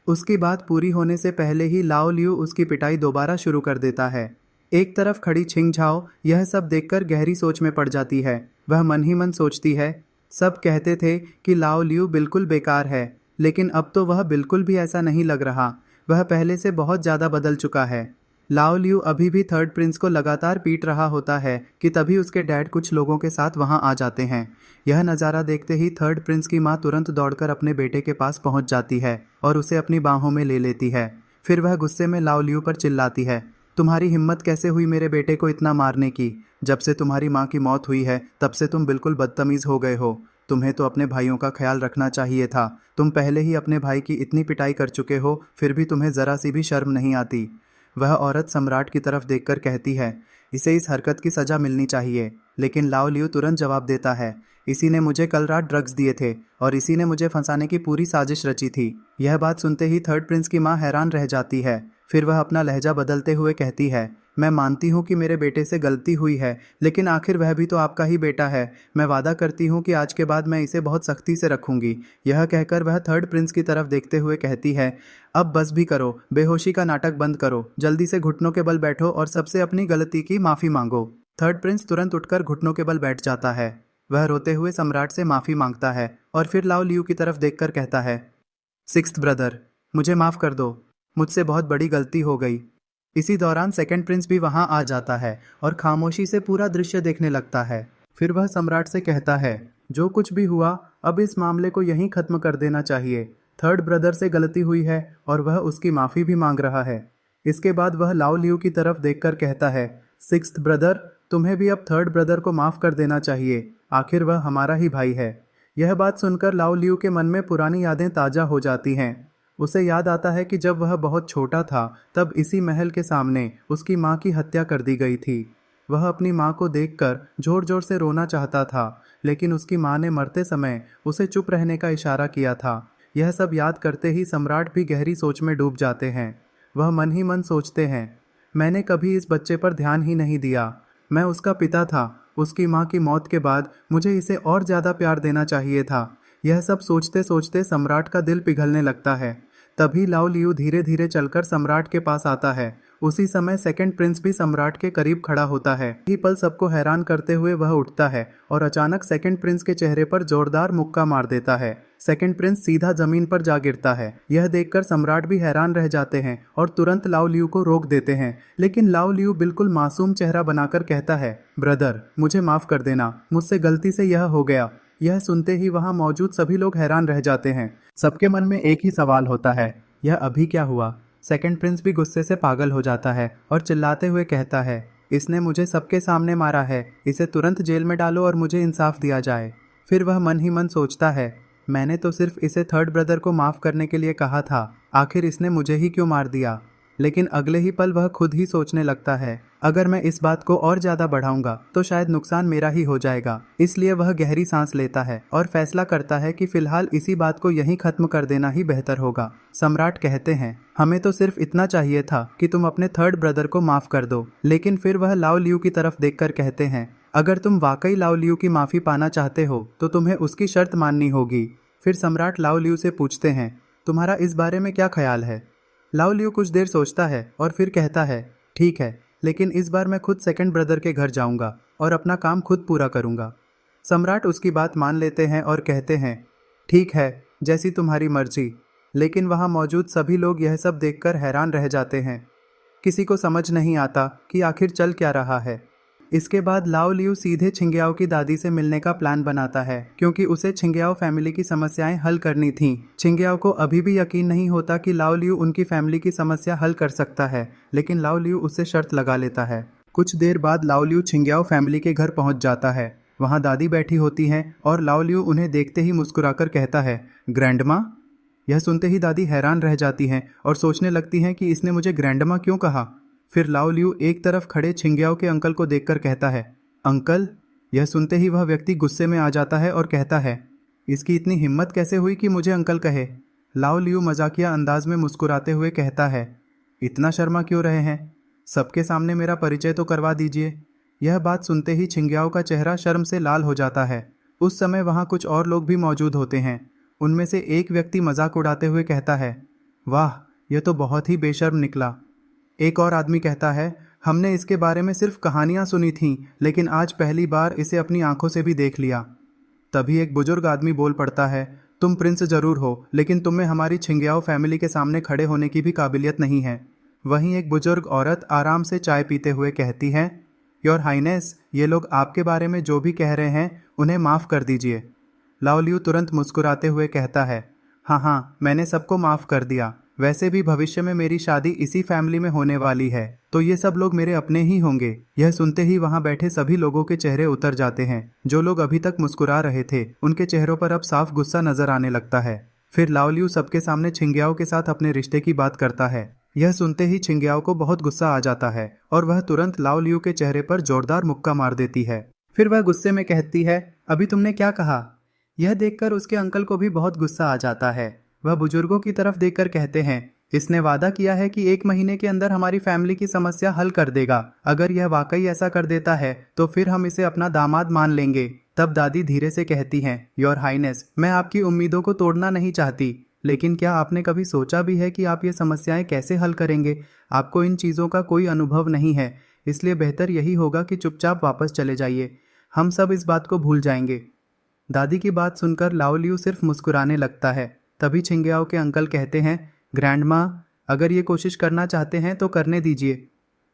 Speaker 1: उसकी बात पूरी होने से पहले ही लाओ लियू उसकी पिटाई दोबारा शुरू कर देता है। एक तरफ खड़ी छिंगझाओ यह सब देखकर गहरी सोच में पड़ जाती है। वह मन ही मन सोचती है, सब कहते थे कि लाओ लियू बिल्कुल बेकार है, लेकिन अब तो वह बिल्कुल भी ऐसा नहीं लग रहा। वह पहले से बहुत ज़्यादा बदल चुका है। लाओ लियू अभी भी 3rd प्रिंस को लगातार पीट रहा होता है कि तभी उसके डैड कुछ लोगों के साथ वहां आ जाते हैं। यह नज़ारा देखते ही 3rd प्रिंस की माँ तुरंत दौड़कर अपने बेटे के पास पहुंच जाती है और उसे अपनी बाहों में ले लेती है। फिर वह गुस्से में लाओ लियू पर चिल्लाती है, तुम्हारी हिम्मत कैसे हुई मेरे बेटे को इतना मारने की? जब से तुम्हारी माँ की मौत हुई है तब से तुम बिल्कुल बदतमीज़ हो गए हो। तुम्हें तो अपने भाइयों का ख्याल रखना चाहिए था। तुम पहले ही अपने भाई की इतनी पिटाई कर चुके हो, फिर भी तुम्हें ज़रा सी भी शर्म नहीं आती। वह औरत सम्राट की तरफ देखकर कहती है, इसे इस हरकत की सजा मिलनी चाहिए। लेकिन लाओ लियू तुरंत जवाब देता है, इसी ने मुझे कल रात ड्रग्स दिए थे और इसी ने मुझे फंसाने की पूरी साजिश रची थी। यह बात सुनते ही थर्ड प्रिंस की माँ हैरान रह जाती है। फिर वह अपना लहजा बदलते हुए कहती है, मैं मानती हूँ कि मेरे बेटे से गलती हुई है, लेकिन आखिर वह भी तो आपका ही बेटा है। मैं वादा करती हूँ कि आज के बाद मैं इसे बहुत सख्ती से रखूंगी। यह कहकर वह थर्ड प्रिंस की तरफ देखते हुए कहती है, अब बस भी करो, बेहोशी का नाटक बंद करो, जल्दी से घुटनों के बल बैठो और सबसे अपनी गलती की माफ़ी मांगो। थर्ड प्रिंस तुरंत उठकर घुटनों के बल बैठ जाता है। वह रोते हुए सम्राट से माफ़ी मांगता है और फिर लाओ लियू की तरफ देखकर कहता है, सिक्स्थ ब्रदर, मुझे माफ़ कर दो, मुझसे बहुत बड़ी गलती हो गई। इसी दौरान सेकंड प्रिंस भी वहां आ जाता है और खामोशी से पूरा दृश्य देखने लगता है। फिर वह सम्राट से कहता है, जो कुछ भी हुआ अब इस मामले को यहीं खत्म कर देना चाहिए। थर्ड ब्रदर से गलती हुई है और वह उसकी माफ़ी भी मांग रहा है। इसके बाद वह लाओ लियू की तरफ देखकर कहता है, सिक्स्थ ब्रदर, तुम्हें भी अब थर्ड ब्रदर को माफ़ कर देना चाहिए, आखिर वह हमारा ही भाई है। यह बात सुनकर लाओ लियू के मन में पुरानी यादें ताज़ा हो जाती हैं। उसे याद आता है कि जब वह बहुत छोटा था तब इसी महल के सामने उसकी माँ की हत्या कर दी गई थी। वह अपनी माँ को देखकर जोर जोर से रोना चाहता था, लेकिन उसकी माँ ने मरते समय उसे चुप रहने का इशारा किया था। यह सब याद करते ही सम्राट भी गहरी सोच में डूब जाते हैं। वह मन ही मन सोचते हैं, मैंने कभी इस बच्चे पर ध्यान ही नहीं दिया। मैं उसका पिता था। उसकी माँ की मौत के बाद मुझे इसे और ज़्यादा प्यार देना चाहिए था। यह सब सोचते सोचते सम्राट का दिल पिघलने लगता है। तभी लाओ लियू धीरे धीरे चलकर सम्राट के पास आता है। उसी समय सेकंड प्रिंस भी सम्राट के करीब खड़ा होता है। यही पल सबको हैरान करते हुए वह उठता है और अचानक सेकंड प्रिंस के चेहरे पर जोरदार मुक्का मार देता है। सेकंड प्रिंस सीधा जमीन पर जा गिरता है। यह देखकर सम्राट भी हैरान रह जाते हैं और तुरंत लाओ लियू को रोक देते हैं। लेकिन लाओ लियू बिल्कुल मासूम चेहरा बनाकर कहता है, ब्रदर, मुझे माफ कर देना, मुझसे गलती से यह हो गया। यह सुनते ही वहां मौजूद सभी लोग हैरान रह जाते हैं। सबके मन में एक ही सवाल होता है, यह अभी क्या हुआ। सेकंड प्रिंस भी गुस्से से पागल हो जाता है और चिल्लाते हुए कहता है, इसने मुझे सबके सामने मारा है, इसे तुरंत जेल में डालो और मुझे इंसाफ दिया जाए। फिर वह मन ही मन सोचता है, मैंने तो सिर्फ इसे थर्ड ब्रदर को माफ़ करने के लिए कहा था, आखिर इसने मुझे ही क्यों मार दिया। लेकिन अगले ही पल वह खुद ही सोचने लगता है, अगर मैं इस बात को और ज़्यादा बढ़ाऊंगा तो शायद नुकसान मेरा ही हो जाएगा। इसलिए वह गहरी सांस लेता है और फैसला करता है कि फिलहाल इसी बात को यहीं खत्म कर देना ही बेहतर होगा। सम्राट कहते हैं, हमें तो सिर्फ इतना चाहिए था कि तुम अपने थर्ड ब्रदर को माफ़ कर दो। लेकिन फिर वह लाओ लियू की तरफ देखकर कहते हैं, अगर तुम वाकई लाओ लियू की माफ़ी पाना चाहते हो तो तुम्हें उसकी शर्त माननी होगी। फिर सम्राट लाओ लियू से पूछते हैं, तुम्हारा इस बारे में क्या ख्याल है। लाओ लियू कुछ देर सोचता है और फिर कहता है, ठीक है, लेकिन इस बार मैं खुद सेकंड ब्रदर के घर जाऊंगा और अपना काम खुद पूरा करूंगा। सम्राट उसकी बात मान लेते हैं और कहते हैं, ठीक है, जैसी तुम्हारी मर्जी। लेकिन वहाँ मौजूद सभी लोग यह सब देखकर हैरान रह जाते हैं। किसी को समझ नहीं आता कि आखिर चल क्या रहा है। इसके बाद लाओ लियू सीधे छिंगयाओ की दादी से मिलने का प्लान बनाता है, क्योंकि उसे छिंगयाओ फैमिली की समस्याएं हल करनी थीं। छिंगयाओ को अभी भी यकीन नहीं होता कि लाओ लियू उनकी फैमिली की समस्या हल कर सकता है, लेकिन लाओ लियू उससे शर्त लगा लेता है। कुछ देर बाद लाओ लियू छिंगयाओ फैमिली के घर पहुंच जाता है। वहां दादी बैठी होती हैं और लाओ लियू उन्हें देखते ही मुस्कुराकर कहता है, ग्रैंडमा। यह सुनते ही दादी हैरान रह जाती हैं और सोचने लगती हैं कि इसने मुझे ग्रैंडमा क्यों कहा। फिर लाओ लियू एक तरफ खड़े छिंगयाओ के अंकल को देखकर कहता है, अंकल। यह सुनते ही वह व्यक्ति गुस्से में आ जाता है और कहता है, इसकी इतनी हिम्मत कैसे हुई कि मुझे अंकल कहे। लाओ लियू मजाकिया अंदाज में मुस्कुराते हुए कहता है, इतना शर्मा क्यों रहे हैं, सबके सामने मेरा परिचय तो करवा दीजिए। यह बात सुनते ही छिंगयाओ का चेहरा शर्म से लाल हो जाता है। उस समय वहाँ कुछ और लोग भी मौजूद होते हैं। उनमें से एक व्यक्ति मजाक उड़ाते हुए कहता है, वाह, यह तो बहुत ही बेशर्म निकला। एक और आदमी कहता है, हमने इसके बारे में सिर्फ कहानियां सुनी थीं, लेकिन आज पहली बार इसे अपनी आंखों से भी देख लिया। तभी एक बुजुर्ग आदमी बोल पड़ता है, तुम प्रिंस जरूर हो, लेकिन तुम में हमारी छिंगयाओ फैमिली के सामने खड़े होने की भी काबिलियत नहीं है। वहीं एक बुजुर्ग औरत आराम से चाय पीते हुए कहती है, योर हाइनेस, ये लोग आपके बारे में जो भी कह रहे हैं उन्हें माफ़ कर दीजिए। लाओ लियू तुरंत मुस्कुराते हुए कहता है, हाँ, मैंने सबको माफ़ कर दिया। वैसे भी भविष्य में मेरी शादी इसी फैमिली में होने वाली है, तो ये सब लोग मेरे अपने ही होंगे। यह सुनते ही वहाँ बैठे सभी लोगों के चेहरे उतर जाते हैं। जो लोग अभी तक मुस्कुरा रहे थे उनके चेहरों पर अब साफ गुस्सा नजर आने लगता है। फिर लाओ लियू सबके सामने छिंगयाओ के साथ अपने रिश्ते की बात करता है। यह सुनते ही छिंग्याओ को बहुत गुस्सा आ जाता है और वह तुरंत लाओ लियू के चेहरे पर जोरदार मुक्का मार देती है। फिर वह गुस्से में कहती है, अभी तुमने क्या कहा? यह देखकर उसके अंकल को भी बहुत गुस्सा आ जाता है। वह बुजुर्गों की तरफ देखकर कहते हैं, इसने वादा किया है कि 1 महीने के अंदर हमारी फैमिली की समस्या हल कर देगा। अगर यह वाकई ऐसा कर देता है तो फिर हम इसे अपना दामाद मान लेंगे। तब दादी धीरे से कहती हैं, योर हाइनेस, मैं आपकी उम्मीदों को तोड़ना नहीं चाहती, लेकिन क्या आपने कभी सोचा भी है कि आप ये समस्याएं कैसे हल करेंगे? आपको इन चीज़ों का कोई अनुभव नहीं है, इसलिए बेहतर यही होगा कि चुपचाप वापस चले जाइए। हम सब इस बात को भूल जाएंगे। दादी की बात सुनकर लाओ लियू सिर्फ मुस्कुराने लगता है। तभी छिंग्याओ के अंकल कहते हैं, ग्रैंड माँ, अगर ये कोशिश करना चाहते हैं तो करने दीजिए।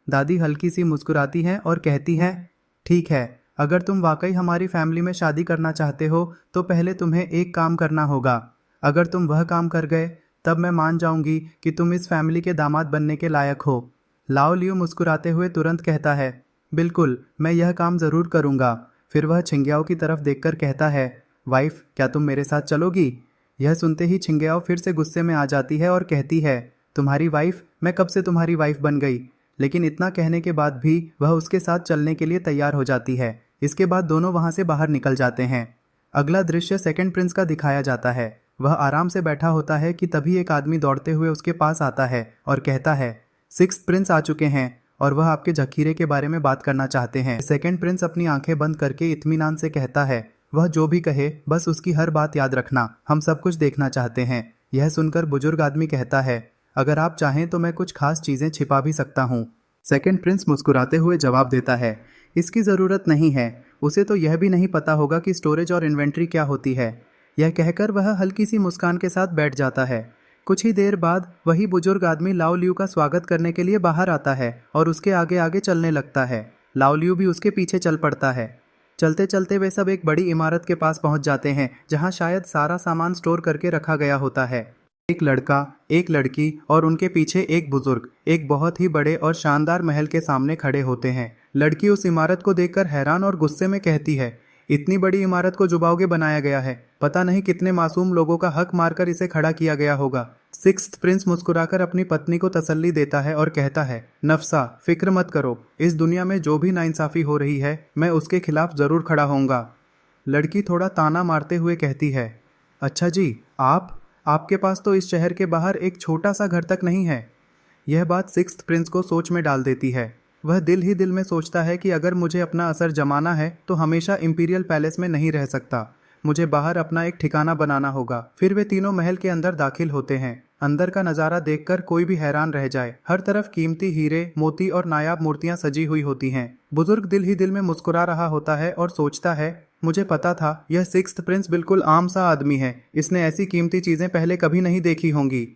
Speaker 1: दादी हल्की सी मुस्कुराती हैं और कहती हैं, ठीक है, अगर तुम वाकई हमारी फैमिली में शादी करना चाहते हो तो पहले तुम्हें एक काम करना होगा। अगर तुम वह काम कर गए तब मैं मान जाऊंगी कि तुम इस फैमिली के दामाद बनने के लायक हो। लाओ लियू मुस्कुराते हुए तुरंत कहता है, बिल्कुल, मैं यह काम ज़रूर करूँगा। फिर वह छिंग्याओ की तरफ देखकर कहता है, वाइफ, क्या तुम मेरे साथ चलोगी? यह सुनते ही छिंग्याओ फिर से गुस्से में आ जाती है और कहती है, तुम्हारी वाइफ? मैं कब से तुम्हारी वाइफ बन गई? लेकिन इतना कहने के बाद भी वह उसके साथ चलने के लिए तैयार हो जाती है। इसके बाद दोनों वहाँ से बाहर निकल जाते हैं। अगला दृश्य सेकंड प्रिंस का दिखाया जाता है। वह आराम से बैठा होता है कि तभी एक आदमी दौड़ते हुए उसके पास आता है और कहता है, 6th प्रिंस आ चुके हैं और वह आपके जखीरे के बारे में बात करना चाहते हैं। सेकंड प्रिंस अपनी आंखें बंद करके इत्मीनान से कहता है, वह जो भी कहे बस उसकी हर बात याद रखना, हम सब कुछ देखना चाहते हैं। यह सुनकर बुजुर्ग आदमी कहता है, अगर आप चाहें तो मैं कुछ खास चीज़ें छिपा भी सकता हूँ। सेकंड प्रिंस मुस्कुराते हुए जवाब देता है, इसकी ज़रूरत नहीं है, उसे तो यह भी नहीं पता होगा कि स्टोरेज और इन्वेंट्री क्या होती है। यह कहकर वह हल्की सी मुस्कान के साथ बैठ जाता है। कुछ ही देर बाद वही बुजुर्ग आदमी लाओ लियू का स्वागत करने के लिए बाहर आता है और उसके आगे आगे चलने लगता है। लाओ लियू भी उसके पीछे चल पड़ता है। चलते चलते वे सब एक बड़ी इमारत के पास पहुंच जाते हैं जहां शायद सारा सामान स्टोर करके रखा गया होता है। एक लड़का, एक लड़की और उनके पीछे एक बुजुर्ग एक बहुत ही बड़े और शानदार महल के सामने खड़े होते हैं। लड़की उस इमारत को देखकर हैरान और गुस्से में कहती है, इतनी बड़ी इमारत को जुबाओगे बनाया गया है, पता नहीं कितने मासूम लोगों का हक मारकर इसे खड़ा किया गया होगा। 6th प्रिंस मुस्कुराकर अपनी पत्नी को तसल्ली देता है और कहता है, नफ्सा, फिक्र मत करो, इस दुनिया में जो भी नाइंसाफ़ी हो रही है मैं उसके खिलाफ ज़रूर खड़ा होऊंगा। लड़की थोड़ा ताना मारते हुए कहती है, अच्छा जी, आपके पास तो इस शहर के बाहर एक छोटा सा घर तक नहीं है। यह बात 6th प्रिंस को सोच में डाल देती है। वह दिल ही दिल में सोचता है कि अगर मुझे अपना असर जमाना है तो हमेशा इंपीरियल पैलेस में नहीं रह सकता, मुझे बाहर अपना एक ठिकाना बनाना होगा। फिर वे तीनों महल के अंदर दाखिल होते हैं। अंदर का नज़ारा देखकर कोई भी हैरान रह जाए। हर तरफ कीमती हीरे, मोती और नायाब मूर्तियां सजी हुई होती हैं। बुजुर्ग दिल ही दिल में मुस्कुरा रहा होता है और सोचता है, मुझे पता था यह 6th प्रिंस बिल्कुल आम सा आदमी है, इसने ऐसी कीमती चीज़ें पहले कभी नहीं देखी होंगी।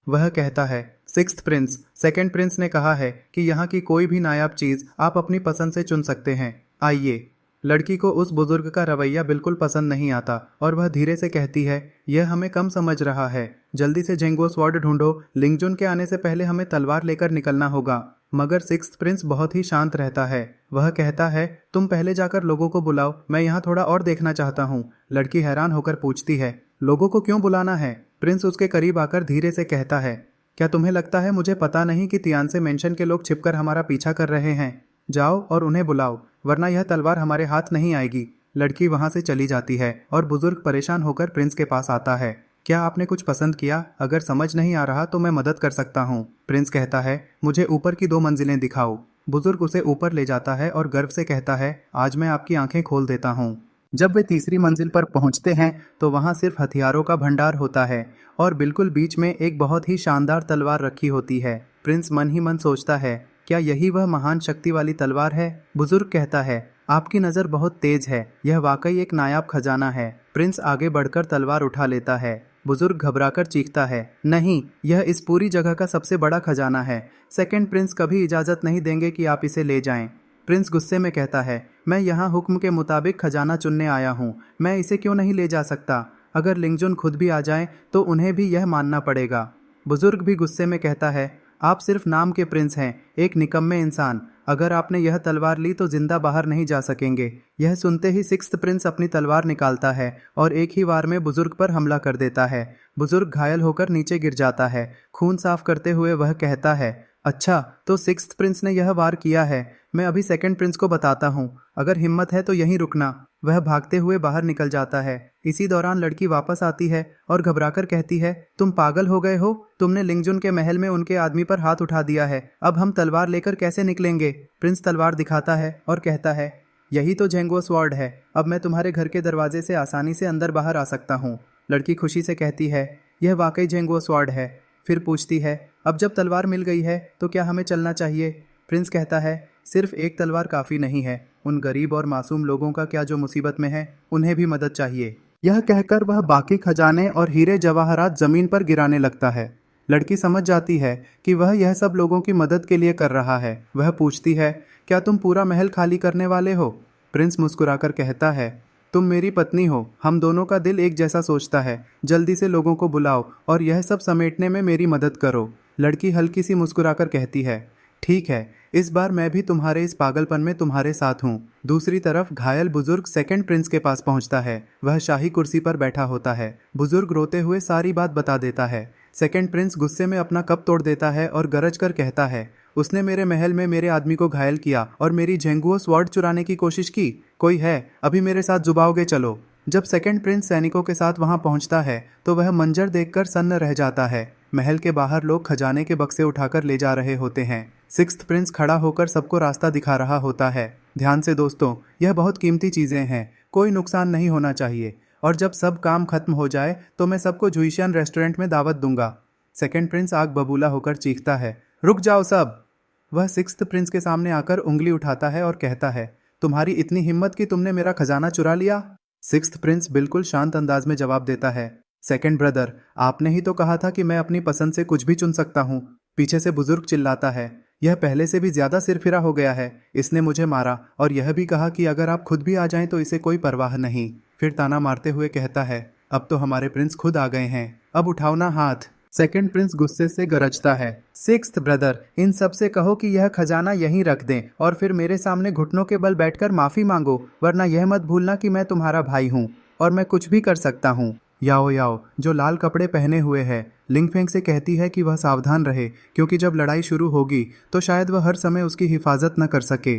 Speaker 1: वह कहता है, 6th प्रिंस, सेकंड प्रिंस ने कहा है कि यहाँ की कोई भी नायाब चीज़ आप अपनी पसंद से चुन सकते हैं, आइए। लड़की को उस बुजुर्ग का रवैया बिल्कुल पसंद नहीं आता और वह धीरे से कहती है, यह हमें कम समझ रहा है, जल्दी से जेंगो स्वॉर्ड ढूंढो, लिंगजुन के आने से पहले हमें तलवार लेकर निकलना होगा। मगर 6th प्रिंस बहुत ही शांत रहता है। वह कहता है, तुम पहले जाकर लोगों को बुलाओ, मैं यहाँ थोड़ा और देखना चाहता हूँ। लड़की हैरान होकर पूछती है, लोगों को क्यों बुलाना है? प्रिंस उसके करीब आकर धीरे से कहता है, क्या तुम्हें लगता है मुझे पता नहीं कि तियानसे मेंशन के लोग छिपकर हमारा पीछा कर रहे हैं? जाओ और उन्हें बुलाओ, वरना यह तलवार हमारे हाथ नहीं आएगी। लड़की वहाँ से चली जाती है और बुजुर्ग परेशान होकर प्रिंस के पास आता है। क्या आपने कुछ पसंद किया? अगर समझ नहीं आ रहा तो मैं मदद कर सकता हूँ। प्रिंस कहता है, मुझे ऊपर की 2 मंजिलें दिखाओ। बुजुर्ग उसे ऊपर ले जाता है और गर्व से कहता है, आज मैं आपकी आंखें खोल देता हूँ। जब वे तीसरी मंजिल पर पहुंचते हैं तो वहां सिर्फ हथियारों का भंडार होता है और बिल्कुल बीच में एक बहुत ही शानदार तलवार रखी होती है। प्रिंस मन ही मन सोचता है, क्या यही वह महान शक्ति वाली तलवार है? बुजुर्ग कहता है, आपकी नज़र बहुत तेज है, यह वाकई एक नायाब खजाना है। प्रिंस आगे बढ़कर तलवार उठा लेता है। बुजुर्ग घबराकर चीखता है, नहीं, यह इस पूरी जगह का सबसे बड़ा खजाना है। सेकंड प्रिंस कभी इजाज़त नहीं देंगे कि आप इसे ले जाएं। प्रिंस गुस्से में कहता है, मैं यहाँ हुक्म के मुताबिक खजाना चुनने आया हूँ, मैं इसे क्यों नहीं ले जा सकता? अगर लिंगजुन खुद भी आ जाएं तो उन्हें भी यह मानना पड़ेगा। बुजुर्ग भी गुस्से में कहता है, आप सिर्फ नाम के प्रिंस हैं, एक निकम्मे इंसान। अगर आपने यह तलवार ली तो जिंदा बाहर नहीं जा सकेंगे। यह सुनते ही सिक्स्थ प्रिंस अपनी तलवार निकालता है और एक ही वार में बुजुर्ग पर हमला कर देता है। बुजुर्ग घायल होकर नीचे गिर जाता है। खून साफ करते हुए वह कहता है, अच्छा तो सिक्स्थ प्रिंस ने यह वार किया है। मैं अभी सेकंड प्रिंस को बताता हूँ, अगर हिम्मत है तो यहीं रुकना। वह भागते हुए बाहर निकल जाता है। इसी दौरान लड़की वापस आती है और घबराकर कहती है, तुम पागल हो गए हो? तुमने लिंगजुन के महल में उनके आदमी पर हाथ उठा दिया है। अब हम तलवार लेकर कैसे निकलेंगे? प्रिंस तलवार दिखाता है और कहता है, यही तो जेंगो स्वॉर्ड है। अब मैं तुम्हारे घर के दरवाजे से आसानी से अंदर बाहर आ सकता हूँ। लड़की खुशी से कहती है, यह वाकई जेंगो स्वॉर्ड है। फिर पूछती है, अब जब तलवार मिल गई है तो क्या हमें चलना चाहिए? प्रिंस कहता है, सिर्फ एक तलवार काफ़ी नहीं है। उन गरीब और मासूम लोगों का क्या जो मुसीबत में है, उन्हें भी मदद चाहिए। यह कहकर वह बाकी खजाने और हीरे जवाहरात जमीन पर गिराने लगता है। लड़की समझ जाती है कि वह यह सब लोगों की मदद के लिए कर रहा है। वह पूछती है, क्या तुम पूरा महल खाली करने वाले हो? प्रिंस मुस्कुराकर कहता है, तुम मेरी पत्नी हो, हम दोनों का दिल एक जैसा सोचता है। जल्दी से लोगों को बुलाओ और यह सब समेटने में मेरी मदद करो। लड़की हल्की सी मुस्कुराकर कहती है, ठीक है, इस बार मैं भी तुम्हारे इस पागलपन में तुम्हारे साथ हूँ। दूसरी तरफ घायल बुजुर्ग सेकंड प्रिंस के पास पहुँचता है। वह शाही कुर्सी पर बैठा होता है। बुजुर्ग रोते हुए सारी बात बता देता है। सेकंड प्रिंस गुस्से में अपना कप तोड़ देता है और गरज कर कहता है, उसने मेरे महल में मेरे आदमी को घायल किया और मेरी झेंगुओ स्वॉर्ड चुराने की कोशिश की। कोई है, अभी मेरे साथ जुबाओगे? चलो। जब सेकंड प्रिंस सैनिकों के साथ वहां पहुंचता है तो वह मंजर देखकर सन्न रह जाता है। महल के बाहर लोग खजाने के बक्से उठाकर ले जा रहे होते हैं। सिक्स्थ प्रिंस खड़ा होकर सबको रास्ता दिखा रहा होता है। ध्यान से दोस्तों, यह बहुत कीमती चीजें हैं, कोई नुकसान नहीं होना चाहिए। और जब सब काम खत्म हो जाए तो मैं सबको जुइशियन रेस्टोरेंट में दावत दूंगा। सेकंड प्रिंस आग बबूला होकर चीखता है, रुक जाओ सब। वह सिक्स्थ प्रिंस के सामने आकर उंगली उठाता है और कहता है, तुम्हारी इतनी हिम्मत कि तुमने मेरा खजाना चुरा लिया? सिक्स्थ प्रिंस बिल्कुल शांत अंदाज में जवाब देता है, सेकंड ब्रदर, आपने ही तो कहा था कि मैं अपनी पसंद से कुछ भी चुन सकता हूँ। पीछे से बुजुर्ग चिल्लाता है, यह पहले से भी ज्यादा सिरफिरा हो गया है। इसने मुझे मारा और यह भी कहा कि अगर आप खुद भी आ जाएं तो इसे कोई परवाह नहीं। फिर ताना मारते हुए कहता है, अब तो हमारे प्रिंस खुद आ गए हैं, अब उठाओ ना हाथ। सेकंड प्रिंस गुस्से से गरजता है, सिक्स्थ ब्रदर, इन सब से कहो कि यह खजाना यहीं रख दें और फिर मेरे सामने घुटनों के बल बैठकर माफी मांगो, वरना यह मत भूलना कि मैं तुम्हारा भाई हूँ और मैं कुछ भी कर सकता हूँ। याओ याओ, जो लाल कपड़े पहने हुए है, लिंगफेंग से कहती है कि वह सावधान रहे, क्योंकि जब लड़ाई शुरू होगी तो शायद वह हर समय उसकी हिफाजत न कर सके।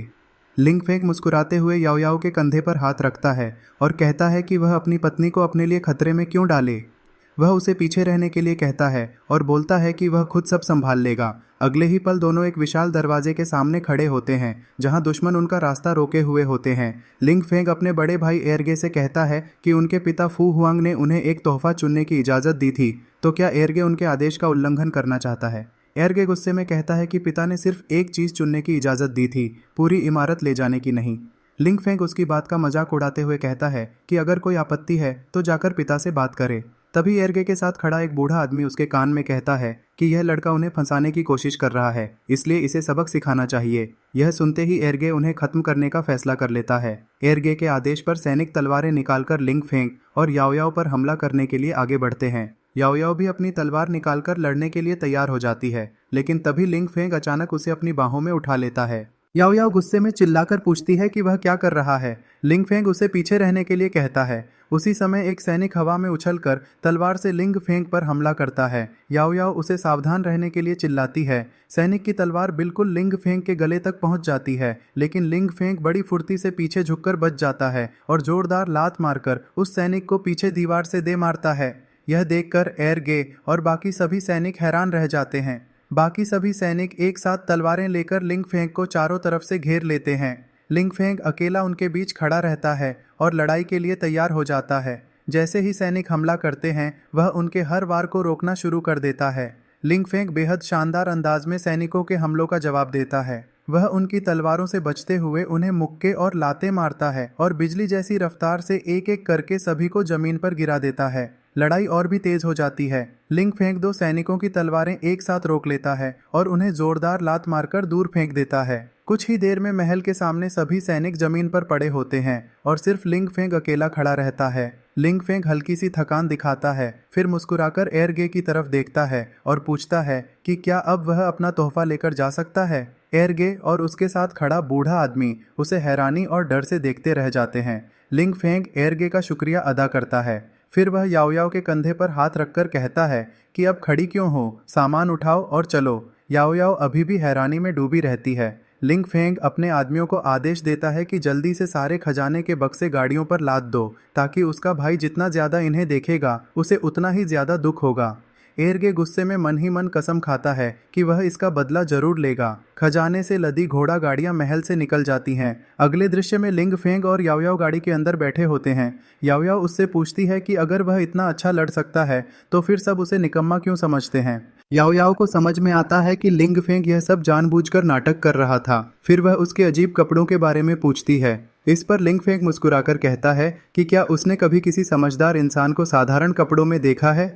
Speaker 1: लिंगफेंग मुस्कुराते हुए याओ याओ के कंधे पर हाथ रखता है और कहता है कि वह अपनी पत्नी को अपने लिए खतरे में क्यों डाले। वह उसे पीछे रहने के लिए कहता है और बोलता है कि वह खुद सब संभाल लेगा। अगले ही पल दोनों एक विशाल दरवाजे के सामने खड़े होते हैं, जहां दुश्मन उनका रास्ता रोके हुए होते हैं। लिंगफेंग अपने बड़े भाई एरगे से कहता है कि उनके पिता फू हुआंग ने उन्हें एक तोहफा चुनने की इजाज़त दी थी, तो क्या एरगे उनके आदेश का उल्लंघन करना चाहता है? एरगे गुस्से में कहता है कि पिता ने सिर्फ एक चीज़ चुनने की इजाज़त दी थी, पूरी इमारत ले जाने की नहीं। लिंगफेंग उसकी बात का मजाक उड़ाते हुए कहता है कि अगर कोई आपत्ति है तो जाकर पिता से बात करे। तभी एरगे के साथ खड़ा एक बूढ़ा आदमी उसके कान में कहता है कि यह लड़का उन्हें फंसाने की कोशिश कर रहा है, इसलिए इसे सबक सिखाना चाहिए। यह सुनते ही एरगे उन्हें खत्म करने का फैसला कर लेता है। एरगे के आदेश पर सैनिक तलवारें निकालकर लिंगफेंग और याओ याओ पर हमला करने के लिए आगे बढ़ते हैं। याओ याओ भी अपनी तलवार निकालकर लड़ने के लिए तैयार हो जाती है, लेकिन तभी लिंगफेंग अचानक उसे अपनी बाहों में उठा लेता है। याओ याओ गुस्से में चिल्लाकर पूछती है कि वह क्या कर रहा है। लिंगफेंग उसे पीछे रहने के लिए कहता है। उसी समय एक सैनिक हवा में उछलकर तलवार से लिंगफेंग पर हमला करता है। याओ याओ उसे सावधान रहने के लिए चिल्लाती है। सैनिक की तलवार बिल्कुल लिंगफेंग के गले तक पहुंच जाती है, लेकिन लिंगफेंग बड़ी फुर्ती से पीछे झुककर बच जाता है और जोरदार लात मारकर उस सैनिक को पीछे दीवार से दे मारता है। यह देखकर एरगे और बाकी सभी सैनिक हैरान रह जाते हैं। बाकी सभी सैनिक एक साथ तलवारें लेकर लिंगफेंग को चारों तरफ से घेर लेते हैं। लिंगफेंग अकेला उनके बीच खड़ा रहता है और लड़ाई के लिए तैयार हो जाता है। जैसे ही सैनिक हमला करते हैं, वह उनके हर वार को रोकना शुरू कर देता है। लिंगफेंग बेहद शानदार अंदाज में सैनिकों के हमलों का जवाब देता है। वह उनकी तलवारों से बचते हुए उन्हें मुक्के और लातें मारता है और बिजली जैसी रफ्तार से एक एक करके सभी को जमीन पर गिरा देता है। लड़ाई और भी तेज हो जाती है। लिंगफेंग दो सैनिकों की तलवारें एक साथ रोक लेता है और उन्हें जोरदार लात मारकर दूर फेंक देता है। कुछ ही देर में महल के सामने सभी सैनिक जमीन पर पड़े होते हैं और सिर्फ लिंगफेंग अकेला खड़ा रहता है। लिंगफेंग हल्की सी थकान दिखाता है, फिर मुस्कुराकर एरगे की तरफ देखता है और पूछता है कि क्या अब वह अपना तोहफा लेकर जा सकता है। एरगे और उसके साथ खड़ा बूढ़ा आदमी उसे हैरानी और डर से देखते रह जाते हैं। लिंग फेंग एरगे का शुक्रिया अदा करता है। फिर वह याओ याओ के कंधे पर हाथ रखकर कहता है कि अब खड़ी क्यों हो, सामान उठाओ और चलो। याओ याओ अभी भी हैरानी में डूबी रहती है। लिंग फेंग अपने आदमियों को आदेश देता है कि जल्दी से सारे खजाने के बक्से गाड़ियों पर लाद दो, ताकि उसका भाई जितना ज्यादा इन्हें देखेगा उसे उतना ही ज्यादा दुख होगा। एरगे गुस्से में मन ही मन कसम खाता है कि वह इसका बदला जरूर लेगा। खजाने से लदी घोड़ा गाड़ियां महल से निकल जाती हैं। अगले दृश्य में लिंग फेंग और याओ याओ गाड़ी के अंदर बैठे होते हैं। याओ याओ उससे पूछती है कि अगर वह इतना अच्छा लड़ सकता है तो फिर सब उसे निकम्मा क्यों समझते हैं। याओ याओ को समझ में आता है कि लिंग फेंग यह सब जानबूझकर नाटक कर रहा था। फिर वह उसके अजीब कपड़ों के बारे में पूछती है। इस पर लिंग फेंग मुस्कुराकर कहता है कि क्या उसने कभी किसी समझदार इंसान को साधारण कपड़ों में देखा है।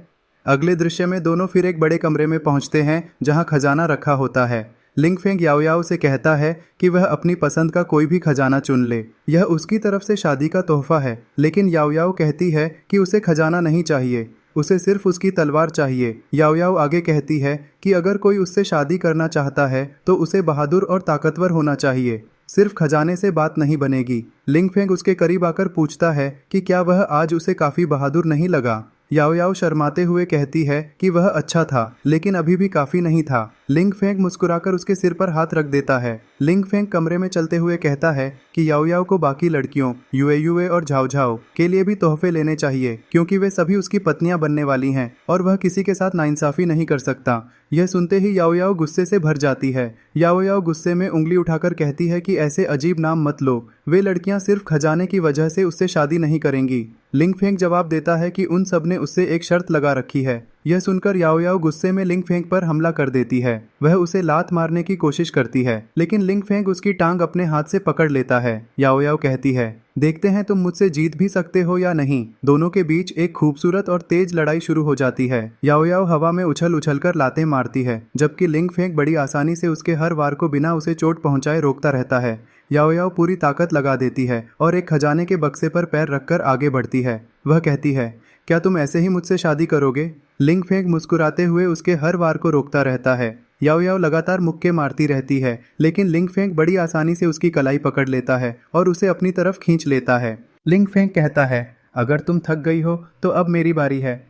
Speaker 1: अगले दृश्य में दोनों फिर एक बड़े कमरे में पहुंचते हैं जहां खजाना रखा होता है। लिंग फेंग याओ याओ से कहता है कि वह अपनी पसंद का कोई भी खजाना चुन ले, यह उसकी तरफ से शादी का तोहफा है। लेकिन याओ याओ कहती है कि उसे खजाना नहीं चाहिए, उसे सिर्फ उसकी तलवार चाहिए। याओ याओ आगे कहती है कि अगर कोई उससे शादी करना चाहता है तो उसे बहादुर और ताकतवर होना चाहिए, सिर्फ खजाने से बात नहीं बनेगी। लिंग फेंग उसके करीब आकर पूछता है कि क्या वह आज उसे काफी बहादुर नहीं लगा। याओ याओ शर्माते हुए कहती है कि वह अच्छा था, लेकिन अभी भी काफी नहीं था। लिंग फेंग मुस्कुराकर उसके सिर पर हाथ रख देता है। लिंग फेंग कमरे में चलते हुए कहता है कि याओ याओ को बाकी लड़कियों युए युए और झाओ झाओ के लिए भी तोहफे लेने चाहिए, क्योंकि वे सभी उसकी पत्नियां बनने वाली हैं और वह किसी के साथ नाइंसाफी नहीं कर सकता। यह सुनते ही याओ याओ गुस्से से भर जाती है। याओ याओ गुस्से में उंगली उठाकर कहती है कि ऐसे अजीब नाम मत लो, वे लड़कियां सिर्फ खजाने की वजह से उससे शादी नहीं करेंगी। लिंग फेंग जवाब देता है कि उन सब ने उससे एक शर्त लगा रखी है। यह सुनकर याओ याओ गुस्से में लिंग फेंग पर हमला कर देती है। वह उसे लात मारने की कोशिश करती है, लेकिन लिंग फेंग उसकी टांग अपने हाथ से पकड़ लेता है। याओ याओ कहती है, देखते हैं तुम मुझसे जीत भी सकते हो या नहीं। दोनों के बीच एक खूबसूरत और तेज लड़ाई शुरू हो जाती है। याओ याओ हवा में उछल उछल कर लातें मारती है, जबकि लिंग फेंग बड़ी आसानी से उसके हर वार को बिना उसे चोट पहुंचाए रोकता रहता है। याओ याओ पूरी ताकत लगा देती है और एक खजाने के बक्से पर पैर रखकर आगे बढ़ती है। वह कहती है, क्या तुम ऐसे ही मुझसे शादी करोगे। लिंग फेंग मुस्कुराते हुए उसके हर वार को रोकता रहता है। याओ याओ लगातार मुक्के मारती रहती है, लेकिन लिंग फेंग बड़ी आसानी से उसकी कलाई पकड़ लेता है और उसे अपनी तरफ खींच लेता है। लिंग फेंग कहता है, अगर तुम थक गई हो तो अब मेरी बारी है।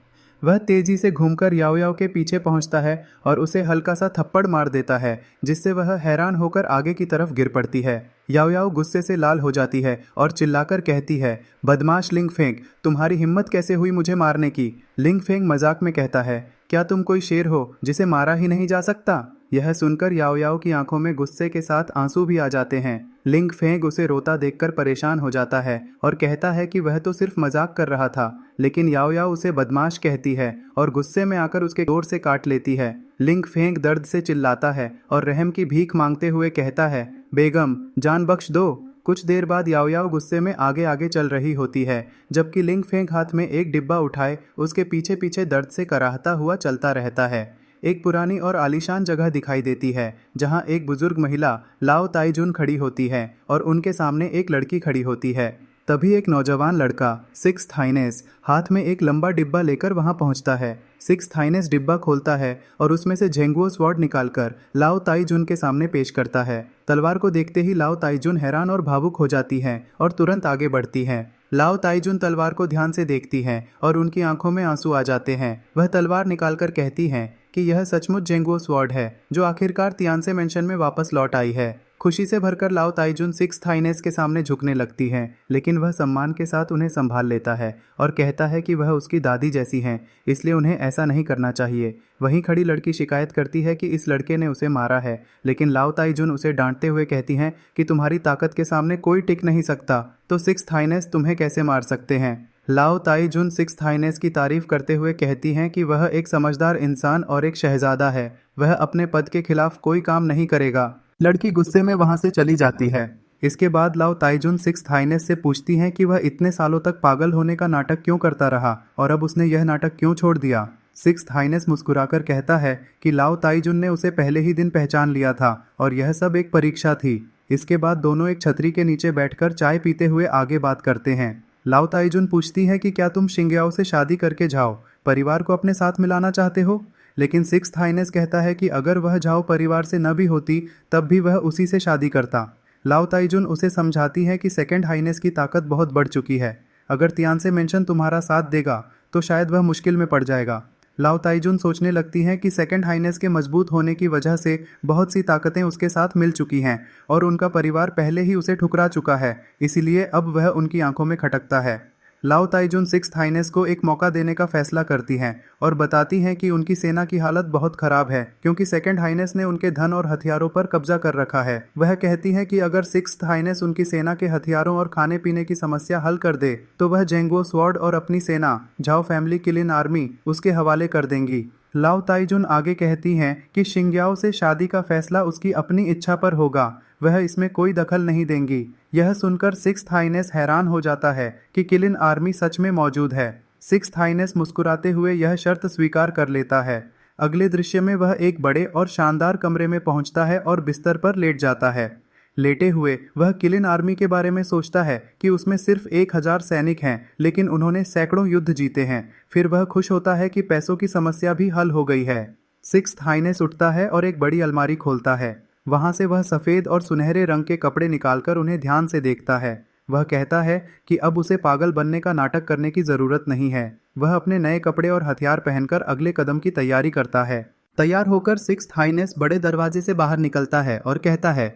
Speaker 1: वह तेजी से घूमकर याओ याओ के पीछे पहुंचता है और उसे हल्का सा थप्पड़ मार देता है, जिससे वह हैरान होकर आगे की तरफ गिर पड़ती है। याओ याओ गुस्से से लाल हो जाती है और चिल्लाकर कहती है, बदमाश लिंग फेंग, तुम्हारी हिम्मत कैसे हुई मुझे मारने की। लिंग फेंग मजाक में कहता है, क्या तुम कोई शेर हो जिसे मारा ही नहीं जा सकता। यह सुनकर याओ याओ की आंखों में गुस्से के साथ आंसू भी आ जाते हैं। लिंग फेंग उसे रोता देखकर परेशान हो जाता है और कहता है कि वह तो सिर्फ मजाक कर रहा था, लेकिन याओ याओ उसे बदमाश कहती है और गुस्से में आकर उसके जोर से काट लेती है। लिंग फेंग दर्द से चिल्लाता है और रहम की भीख मांगते हुए कहता है, बेगम जान बख्श दो। कुछ देर बाद याओ याओ गुस्से में आगे आगे चल रही होती है, जबकि लिंग फेंग हाथ में एक डिब्बा उठाए उसके पीछे पीछे दर्द से कराहता हुआ चलता रहता है। एक पुरानी और आलीशान जगह दिखाई देती है, जहां एक बुजुर्ग महिला लाओ ताइजुन खड़ी होती है और उनके सामने एक लड़की खड़ी होती है। तभी एक नौजवान लड़का सिक्स्थ हाइनेस हाथ में एक लंबा डिब्बा लेकर वहां पहुंचता है। सिक्स्थ हाइनेस डिब्बा खोलता है और उसमें से झेंगुओ स्वॉर्ड निकालकर लाओ ताइजुन के सामने पेश करता है। तलवार को देखते ही लाओ ताइजुन हैरान और भावुक हो जाती है और तुरंत आगे बढ़ती है। लाओ ताइजुन तलवार को ध्यान से देखती हैं और उनकी आंखों में आंसू आ जाते हैं। वह तलवार निकालकर कहती हैं कि यह सचमुच जेंगुओ स्वॉर्ड है, जो आखिरकार तियानसे मेंशन में वापस लौट आई है। खुशी से भरकर लाओ ताइजुन सिक्स्थ हाइनेस के सामने झुकने लगती है, लेकिन वह सम्मान के साथ उन्हें संभाल लेता है और कहता है कि वह उसकी दादी जैसी हैं, इसलिए उन्हें ऐसा नहीं करना चाहिए। वहीं खड़ी लड़की शिकायत करती है कि इस लड़के ने उसे मारा है, लेकिन लाओ ताइजुन उसे डांटते हुए कहती हैं कि तुम्हारी ताकत के सामने कोई टिक नहीं सकता, तो सिक्स्थ हाइनेस तुम्हें कैसे मार सकते हैं। लाओ ताइजुन सिक्स्थ हाइनेस की तारीफ करते हुए कहती हैं कि वह एक समझदार इंसान और एक शहजादा है, वह अपने पद के खिलाफ कोई काम नहीं करेगा। लड़की गुस्से में वहां से चली जाती है। इसके बाद लाओ ताइजुन सिक्स्थ हाइनेस से पूछती हैं कि वह इतने सालों तक पागल होने का नाटक क्यों करता रहा और अब उसने यह नाटक क्यों छोड़ दिया। सिक्स्थ हाइनेस मुस्कुराकर कहता है कि लाओ ताइजुन ने उसे पहले ही दिन पहचान लिया था और यह सब एक परीक्षा थी। इसके बाद दोनों एक छतरी के नीचे बैठकर चाय पीते हुए आगे बात करते हैं। लाओ ताइजुन पूछती है कि क्या तुम शिंग्याओ से शादी करके जाओ, परिवार को अपने साथ मिलाना चाहते हो। लेकिन सिक्स्थ हाइनेस कहता है कि अगर वह झाओ परिवार से न भी होती तब भी वह उसी से शादी करता। लाओ ताइजुन उसे समझाती है कि सेकंड हाइनेस की ताकत बहुत बढ़ चुकी है, अगर तियानसे मेंशन तुम्हारा साथ देगा तो शायद वह मुश्किल में पड़ जाएगा। लाओ ताइजुन सोचने लगती हैं कि सेकंड हाइनेस के मजबूत होने की वजह से बहुत सी ताकतें उसके साथ मिल चुकी हैं और उनका परिवार पहले ही उसे ठुकरा चुका है, इसीलिए अब वह उनकी आंखों में खटकता है। लाओ ताइजुन सिक्स्थ हाइनेस को एक मौका देने का फैसला करती हैं और बताती हैं कि उनकी सेना की हालत बहुत खराब है क्योंकि सेकंड हाइनेस ने उनके धन और हथियारों पर कब्जा कर रखा है। वह कहती हैं कि अगर सिक्स्थ हाइनेस उनकी सेना के हथियारों और खाने पीने की समस्या हल कर दे तो वह जेंगो स्वॉर्ड और अपनी सेना झाओ फैमिली किलिन आर्मी उसके हवाले कर देंगी। लाओ ताइजुन आगे कहती हैं कि शिंग्याओ से शादी का फैसला उसकी अपनी इच्छा पर होगा, वह इसमें कोई दखल नहीं देंगी। यह सुनकर सिक्स्थ हाइनेस हैरान हो जाता है कि किलिन आर्मी सच में मौजूद है। सिक्स्थ हाइनेस मुस्कुराते हुए यह शर्त स्वीकार कर लेता है। अगले दृश्य में वह एक बड़े और शानदार कमरे में पहुंचता है और बिस्तर पर लेट जाता है। लेटे हुए वह किलिन आर्मी के बारे में सोचता है कि उसमें सिर्फ 1000 सैनिक हैं, लेकिन उन्होंने सैकड़ों युद्ध जीते हैं। फिर वह खुश होता है कि पैसों की समस्या भी हल हो गई है। सिक्स्थ हाइनेस उठता है और एक बड़ी अलमारी खोलता है। वहां से वह सफ़ेद और सुनहरे रंग के कपड़े निकालकर उन्हें ध्यान से देखता है। वह कहता है कि अब उसे पागल बनने का नाटक करने की ज़रूरत नहीं है। वह अपने नए कपड़े और हथियार पहनकर अगले कदम की तैयारी करता है। तैयार होकर सिक्स्थ हाइनेस बड़े दरवाजे से बाहर निकलता है और कहता है,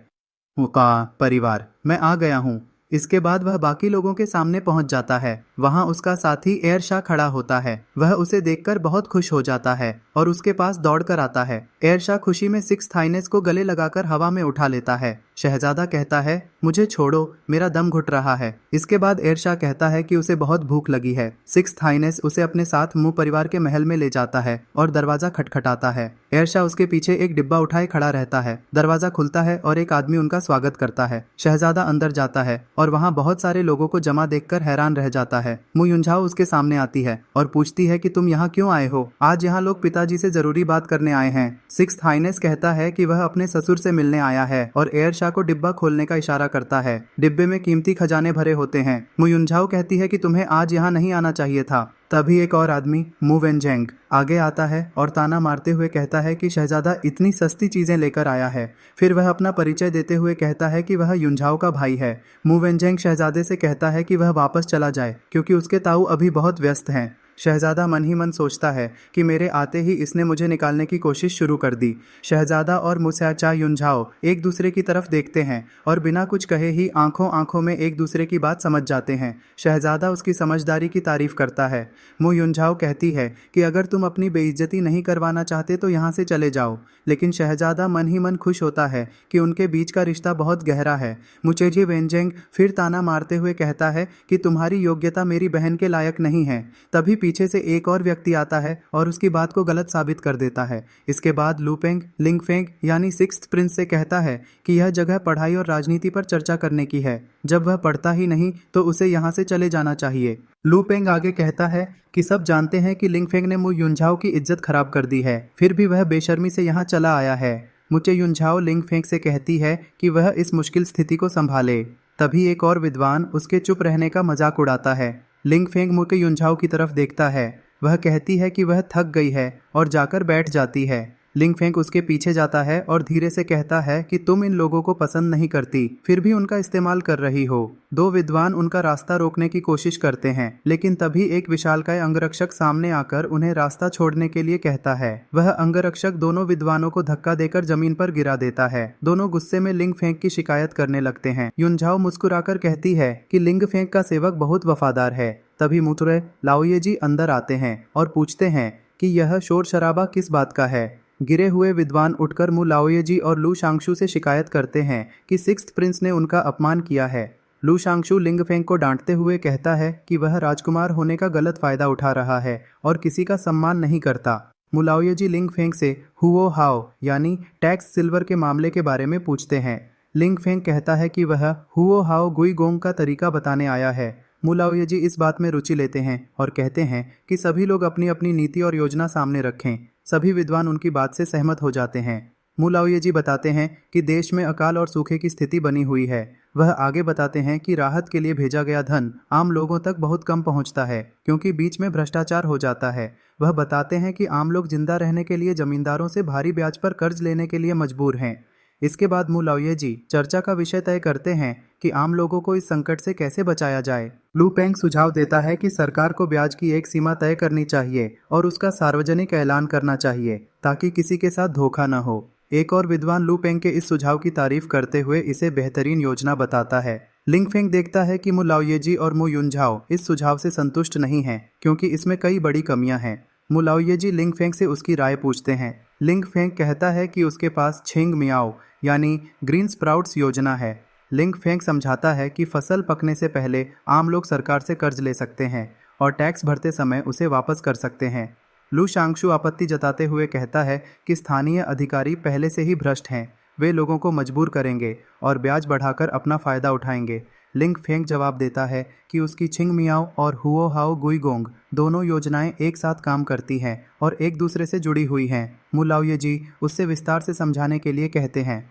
Speaker 1: का परिवार, मैं आ गया हूँ। इसके बाद वह बाकी लोगों के सामने पहुंच जाता है। वहां उसका साथी एयरशाह खड़ा होता है। वह उसे देखकर बहुत खुश हो जाता है और उसके पास दौड़कर आता है। एयरशाह खुशी में सिक्स्थ हाइनेस को गले लगाकर हवा में उठा लेता है। शहजादा कहता है, मुझे छोड़ो, मेरा दम घुट रहा है। इसके बाद एयरशाह कहता है कि उसे बहुत भूख लगी है। सिक्स्थ हाइनेस उसे अपने साथ मुंह परिवार के महल में ले जाता है और दरवाजा खटखटाता है। एयरशाह उसके पीछे एक डिब्बा उठाए खड़ा रहता है। दरवाजा खुलता है और एक आदमी उनका स्वागत करता है। शहजादा अंदर जाता है और वहाँ बहुत सारे लोगों को जमा देखकर हैरान रह जाता है। मु युनझाओ उसके सामने आती है और पूछती है कि तुम यहाँ क्यों आए हो? आज यहाँ लोग पिताजी से जरूरी बात करने आए हैं। सिक्स्थ हाइनेस कहता है कि वह अपने ससुर से मिलने आया है और एयरशाह को डिब्बा खोलने का इशारा करता है। डिब्बे में कीमती खजाने भरे होते हैं। मु युनझाओ कहती है कि तुम्हें आज यहाँ नहीं आना चाहिए था। तभी एक और आदमी मु वेनजेंग आगे आता है और ताना मारते हुए कहता है कि शहजादा इतनी सस्ती चीजें लेकर आया है। फिर वह अपना परिचय देते हुए कहता है कि वह युनझाओ का भाई है। मु वेनजेंग शहजादे से कहता है कि वह वापस चला जाए क्योंकि उसके ताऊ अभी बहुत व्यस्त हैं। शहजादा मन ही मन सोचता है कि मेरे आते ही इसने मुझे निकालने की कोशिश शुरू कर दी। शहजादा और मुस्याचा युनझाओ एक दूसरे की तरफ देखते हैं और बिना कुछ कहे ही आंखों आंखों में एक दूसरे की बात समझ जाते हैं। शहजादा उसकी समझदारी की तारीफ करता है। मु युनझाओ कहती है कि अगर तुम अपनी बेइज्जती नहीं करवाना चाहते तो यहाँ से चले जाओ, लेकिन शहजादा मन ही मन खुश होता है कि उनके बीच का रिश्ता बहुत गहरा है। मुचेजी वेनजेंग फिर ताना मारते हुए कहता है कि तुम्हारी योग्यता मेरी बहन के लायक नहीं है। तभी पीछे से एक और व्यक्ति आता है और उसकी बात को गलत साबित कर देता है। इसके बाद लुपेंग लिंगफेंग यानी सिक्स्थ प्रिंस से कहता है कि यह जगह पढ़ाई और राजनीति पर चर्चा करने की है। जब वह पढ़ता ही नहीं तो उसे यहाँ से चले जाना चाहिए। लुपेंग आगे कहता है कि सब जानते हैं कि लिंगफेंग ने मु युनझाओ की इज्जत खराब कर दी है, फिर भी वह बेशर्मी से यहाँ चला आया है। मुचे युनझाओ लिंगफेंग से कहती है कि वह इस मुश्किल स्थिति को संभाले। तभी एक और विद्वान उसके चुप रहने का मजाक उड़ाता है। लिंगफेंग मुके युनझाओ की तरफ देखता है। वह कहती है कि वह थक गई है और जाकर बैठ जाती है। लिंगफेंग उसके पीछे जाता है और धीरे से कहता है कि तुम इन लोगों को पसंद नहीं करती, फिर भी उनका इस्तेमाल कर रही हो। दो विद्वान उनका रास्ता रोकने की कोशिश करते हैं, लेकिन तभी एक विशालकाय अंगरक्षक सामने आकर उन्हें रास्ता छोड़ने के लिए कहता है। वह अंगरक्षक दोनों विद्वानों को धक्का देकर जमीन पर गिरा देता है। दोनों गुस्से में लिंगफेंग की शिकायत करने लगते हैं। युनझाओ मुस्कुराकर कहती है कि लिंगफेंग का सेवक बहुत वफादार है। तभी मुतुरे लाओयेजी अंदर आते हैं और पूछते हैं कि यह शोर शराबा किस बात का है। गिरे हुए विद्वान उठकर मु लाओयेजी और लू शांगशु से शिकायत करते हैं कि सिक्स्थ प्रिंस ने उनका अपमान किया है। लू शांगशु लिंगफेंग को डांटते हुए कहता है कि वह राजकुमार होने का गलत फायदा उठा रहा है और किसी का सम्मान नहीं करता। मु लाओयेजी लिंगफेंग से हुओ हाओ यानी टैक्स सिल्वर के मामले के बारे में पूछते हैं। लिंगफेंग कहता है कि वह हुओ हाओ गुईगोंग का तरीका बताने आया है। मु लाओयेजी इस बात में रुचि लेते हैं और कहते हैं कि सभी लोग अपनी अपनी नीति और योजना सामने रखें। सभी विद्वान उनकी बात से सहमत हो जाते हैं। मुलाओये जी बताते हैं कि देश में अकाल और सूखे की स्थिति बनी हुई है। वह आगे बताते हैं कि राहत के लिए भेजा गया धन आम लोगों तक बहुत कम पहुंचता है क्योंकि बीच में भ्रष्टाचार हो जाता है। वह बताते हैं कि आम लोग जिंदा रहने के लिए जमींदारों से भारी ब्याज पर कर्ज लेने के लिए मजबूर हैं। इसके बाद मुलाओये जी चर्चा का विषय तय करते हैं कि आम लोगों को इस संकट से कैसे बचाया जाए। लू पेंग सुझाव देता है कि सरकार को ब्याज की एक सीमा तय करनी चाहिए और उसका सार्वजनिक ऐलान करना चाहिए ताकि किसी के साथ धोखा न हो। एक और विद्वान लू पेंग के इस सुझाव की तारीफ करते हुए इसे बेहतरीन योजना बताता है। लिंगफेंग देखता है कि मुलाओये जी और मु युनझाओ इस सुझाव से संतुष्ट नहीं हैं क्योंकि इसमें कई बड़ी कमियां हैं। मुलाओये जी लिंगफेंग से उसकी राय पूछते हैं। लिंगफेंग कहता है कि उसके पास छिंग मियाओ यानी ग्रीन स्प्राउट्स योजना है। लिंगफेंग समझाता है कि फसल पकने से पहले आम लोग सरकार से कर्ज ले सकते हैं और टैक्स भरते समय उसे वापस कर सकते हैं। लू शांगशु आपत्ति जताते हुए कहता है कि स्थानीय अधिकारी पहले से ही भ्रष्ट हैं, वे लोगों को मजबूर करेंगे और ब्याज बढ़ाकर अपना फ़ायदा उठाएंगे। लिंगफेंग जवाब देता है कि उसकी छिंग मियाओ और हुओ हाओ गुईगोंग दोनों योजनाएं एक साथ काम करती हैं और एक दूसरे से जुड़ी हुई हैं। मुलाओये जी उससे विस्तार से समझाने के लिए कहते हैं।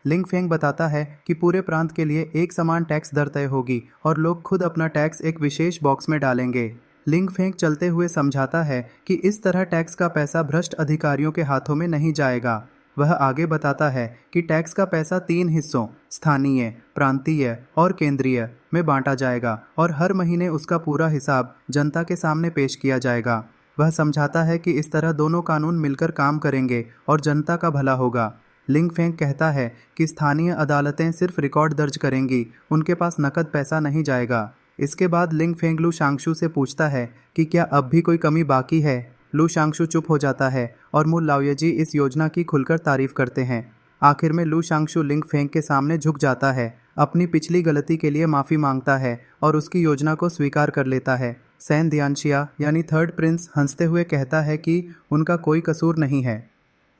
Speaker 1: लिंगफेंग बताता है कि पूरे प्रांत के लिए एक समान टैक्स दर तय होगी और लोग खुद अपना टैक्स एक विशेष बॉक्स में डालेंगे। लिंगफेंग चलते हुए समझाता है कि इस तरह टैक्स का पैसा भ्रष्ट अधिकारियों के हाथों में नहीं जाएगा। वह आगे बताता है कि टैक्स का पैसा 3 हिस्सों स्थानीय, प्रांतीय और केंद्रीय में बांटा जाएगा और हर महीने उसका पूरा हिसाब जनता के सामने पेश किया जाएगा। वह समझाता है कि इस तरह दोनों कानून मिलकर काम करेंगे और जनता का भला होगा। लिंगफेंग कहता है कि स्थानीय अदालतें सिर्फ रिकॉर्ड दर्ज करेंगी, उनके पास नकद पैसा नहीं जाएगा। इसके बाद लिंगफेंग लू शांगशु से पूछता है कि क्या अब भी कोई कमी बाकी है। लू शांगशु चुप हो जाता है और मुलाओये जी इस योजना की खुलकर तारीफ करते हैं। आखिर में लू शांगशु लिंगफेंग के सामने झुक जाता है, अपनी पिछली गलती के लिए माफ़ी मांगता है और उसकी योजना को स्वीकार कर लेता है। सैन दियानशिया यानी थर्ड प्रिंस हंसते हुए कहता है कि उनका कोई कसूर नहीं है।